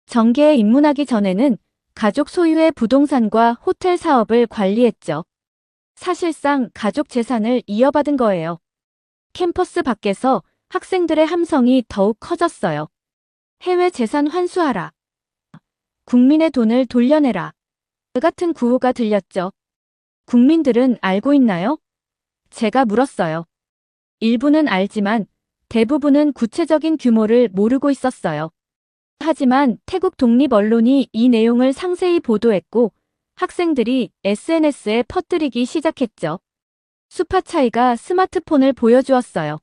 정계에 입문하기 전에는 가족 소유의 부동산과 호텔 사업을 관리했죠. 사실상 가족 재산을 이어받은 거예요. 캠퍼스 밖에서 학생들의 함성이 더욱 커졌어요. 해외 재산 환수하라. 국민의 돈을 돌려내라. 그 같은 구호가 들렸죠. 국민들은 알고 있나요? 제가 물었어요. 일부는 알지만 대부분은 구체적인 규모를 모르고 있었어요. 하지만 태국 독립 언론이 이 내용을 상세히 보도했고 학생들이 SNS에 퍼뜨리기 시작했죠. 수파차이가 스마트폰을 보여주었어요.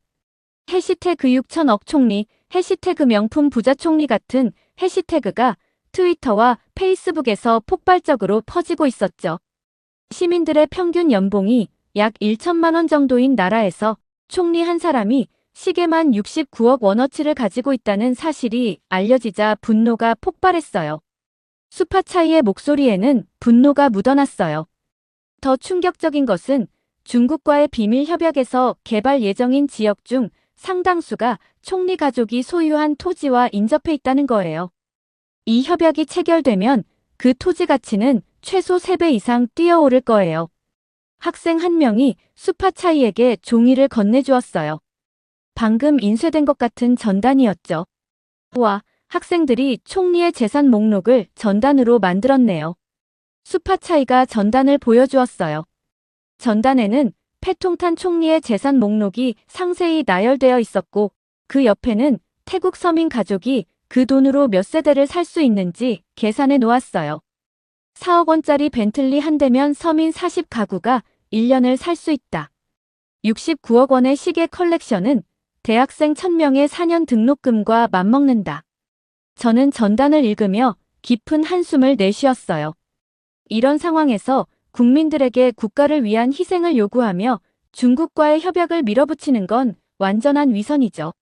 해시태그 6천억 총리, 해시태그 명품 부자 총리 같은 해시태그가 트위터와 페이스북에서 폭발적으로 퍼지고 있었죠. 시민들의 평균 연봉이 약 1천만 원 정도인 나라에서 총리 한 사람이 시계만 69억 원어치를 가지고 있다는 사실이 알려지자 분노가 폭발했어요. 수파차이의 목소리에는 분노가 묻어났어요. 더 충격적인 것은 중국과의 비밀 협약에서 개발 예정인 지역 중 상당수가 총리 가족이 소유한 토지와 인접해 있다는 거예요. 이 협약이 체결되면 그 토지 가치는 최소 3배 이상 뛰어오를 거예요. 학생 한 명이 수파차이에게 종이를 건네주었어요. 방금 인쇄된 것 같은 전단이었죠. 와, 학생들이 총리의 재산 목록을 전단으로 만들었네요. 수파차이가 전단을 보여주었어요. 전단에는 패통탄 총리의 재산 목록이 상세히 나열되어 있었고 그 옆에는 태국 서민 가족이 그 돈으로 몇 세대를 살 수 있는지 계산해 놓았어요. 4억 원짜리 벤틀리 한 대면 서민 40가구가 1년을 살 수 있다. 69억 원의 시계 컬렉션은 대학생 1000명의 4년 등록금과 맞먹는다. 저는 전단을 읽으며 깊은 한숨을 내쉬었어요. 이런 상황에서 국민들에게 국가를 위한 희생을 요구하며 중국과의 협약을 밀어붙이는 건 완전한 위선이죠.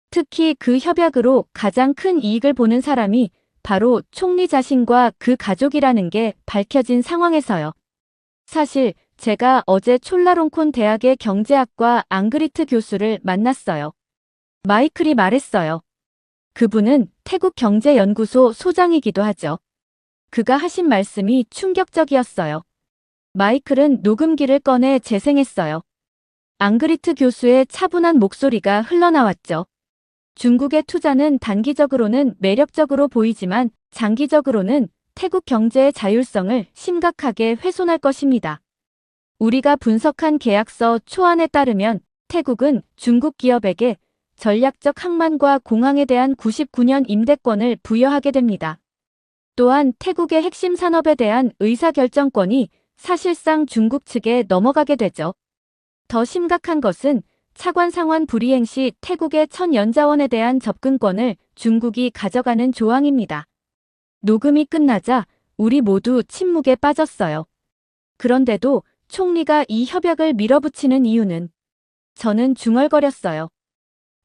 특히 그 협약으로 가장 큰 이익을 보는 사람이 바로 총리 자신과 그 가족이라는 게 밝혀진 상황에서요. 사실 제가 어제 촐라롱콘 대학의 경제학과 앙그리트 교수를 만났어요. 마이클이 말했어요. 그분은 태국경제연구소 소장이기도 하죠. 그가 하신 말씀이 충격적이었어요. 마이클은 녹음기를 꺼내 재생했어요. 앙그리트 교수의 차분한 목소리가 흘러나왔죠. 중국의 투자는 단기적으로는 매력적으로 보이지만 장기적으로는 태국 경제의 자율성을 심각하게 훼손할 것입니다. 우리가 분석한 계약서 초안에 따르면 태국은 중국 기업에게 전략적 항만과 공항에 대한 99년 임대권을 부여하게 됩니다. 또한 태국의 핵심 산업에 대한 의사결정권이 사실상 중국 측에 넘어가게 되죠. 더 심각한 것은 차관상환 불이행 시 태국의 천연자원에 대한 접근권을 중국이 가져가는 조항입니다. 녹음이 끝나자 우리 모두 침묵에 빠졌어요. 그런데도 총리가 이 협약을 밀어붙이는 이유는 저는 중얼거렸어요.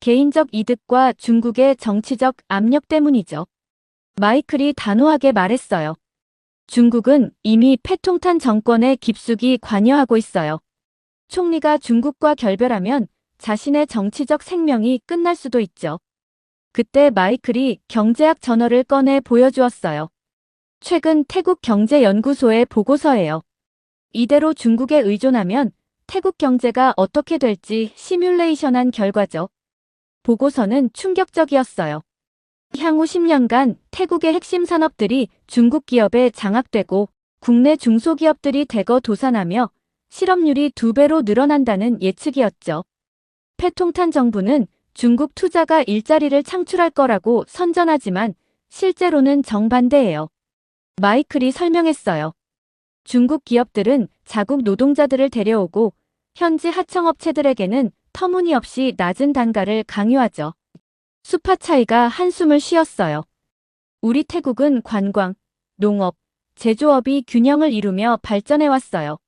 개인적 이득과 중국의 정치적 압력 때문이죠. 마이클이 단호하게 말했어요. 중국은 이미 패통탄 정권에 깊숙이 관여하고 있어요. 총리가 중국과 결별하면 자신의 정치적 생명이 끝날 수도 있죠. 그때 마이클이 경제학 저널을 꺼내 보여주었어요. 최근 태국 경제연구소의 보고서예요. 이대로 중국에 의존하면 태국 경제가 어떻게 될지 시뮬레이션한 결과죠. 보고서는 충격적이었어요. 향후 10년간 태국의 핵심 산업들이 중국 기업에 장악되고 국내 중소기업들이 대거 도산하며 실업률이 2배로 늘어난다는 예측이었죠. 패통탄 정부는 중국 투자가 일자리를 창출할 거라고 선전하지만 실제로는 정반대예요. 마이클이 설명했어요. 중국 기업들은 자국 노동자들을 데려오고 현지 하청업체들에게는 터무니없이 낮은 단가를 강요하죠. 수파차이가 한숨을 쉬었어요. 우리 태국은 관광, 농업, 제조업이 균형을 이루며 발전해왔어요.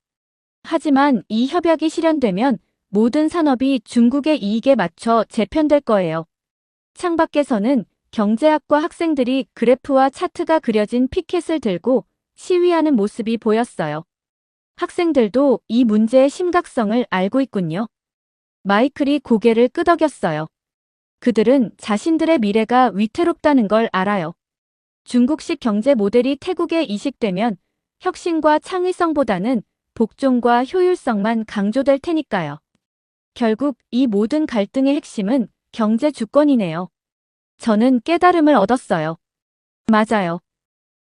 하지만 이 협약이 실현되면 모든 산업이 중국의 이익에 맞춰 재편될 거예요. 창밖에서는 경제학과 학생들이 그래프와 차트가 그려진 피켓을 들고 시위하는 모습이 보였어요. 학생들도 이 문제의 심각성을 알고 있군요. 마이클이 고개를 끄덕였어요. 그들은 자신들의 미래가 위태롭다는 걸 알아요. 중국식 경제 모델이 태국에 이식되면 혁신과 창의성보다는 복종과 효율성만 강조될 테니까요. 결국 이 모든 갈등의 핵심은 경제 주권이네요. 저는 깨달음을 얻었어요. 맞아요.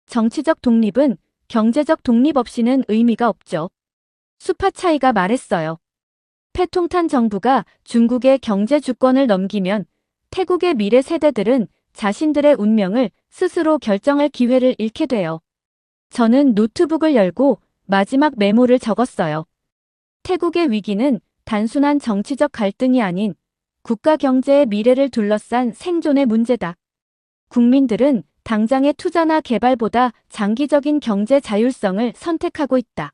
정치적 독립은 경제적 독립 없이는 의미가 없죠. 수파차이가 말했어요. 패통탄 정부가 중국의 경제 주권을 넘기면 태국의 미래 세대들은 자신들의 운명을 스스로 결정할 기회를 잃게 돼요. 저는 노트북을 열고 마지막 메모를 적었어요. 태국의 위기는 단순한 정치적 갈등이 아닌 국가 경제의 미래를 둘러싼 생존의 문제다. 국민들은 당장의 투자나 개발보다 장기적인 경제 자율성을 선택하고 있다.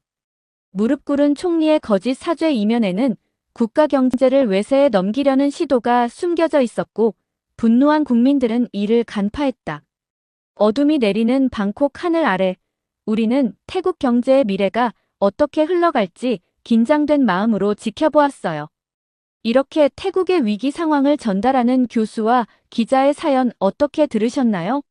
무릎 꿇은 총리의 거짓 사죄 이면에는 국가 경제를 외세에 넘기려는 시도가 숨겨져 있었고 분노한 국민들은 이를 간파했다. 어둠이 내리는 방콕 하늘 아래 우리는 태국 경제의 미래가 어떻게 흘러갈지 긴장된 마음으로 지켜보았어요. 이렇게 태국의 위기 상황을 전달하는 교수와 기자의 사연 어떻게 들으셨나요?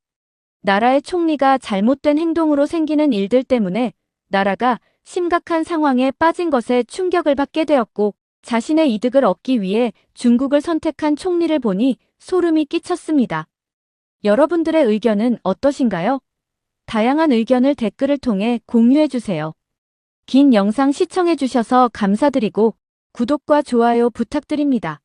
나라의 총리가 잘못된 행동으로 생기는 일들 때문에 나라가 심각한 상황에 빠진 것에 충격을 받게 되었고 자신의 이득을 얻기 위해 중국을 선택한 총리를 보니 소름이 끼쳤습니다. 여러분들의 의견은 어떠신가요? 다양한 의견을 댓글을 통해 공유해주세요. 긴 영상 시청해주셔서 감사드리고 구독과 좋아요 부탁드립니다.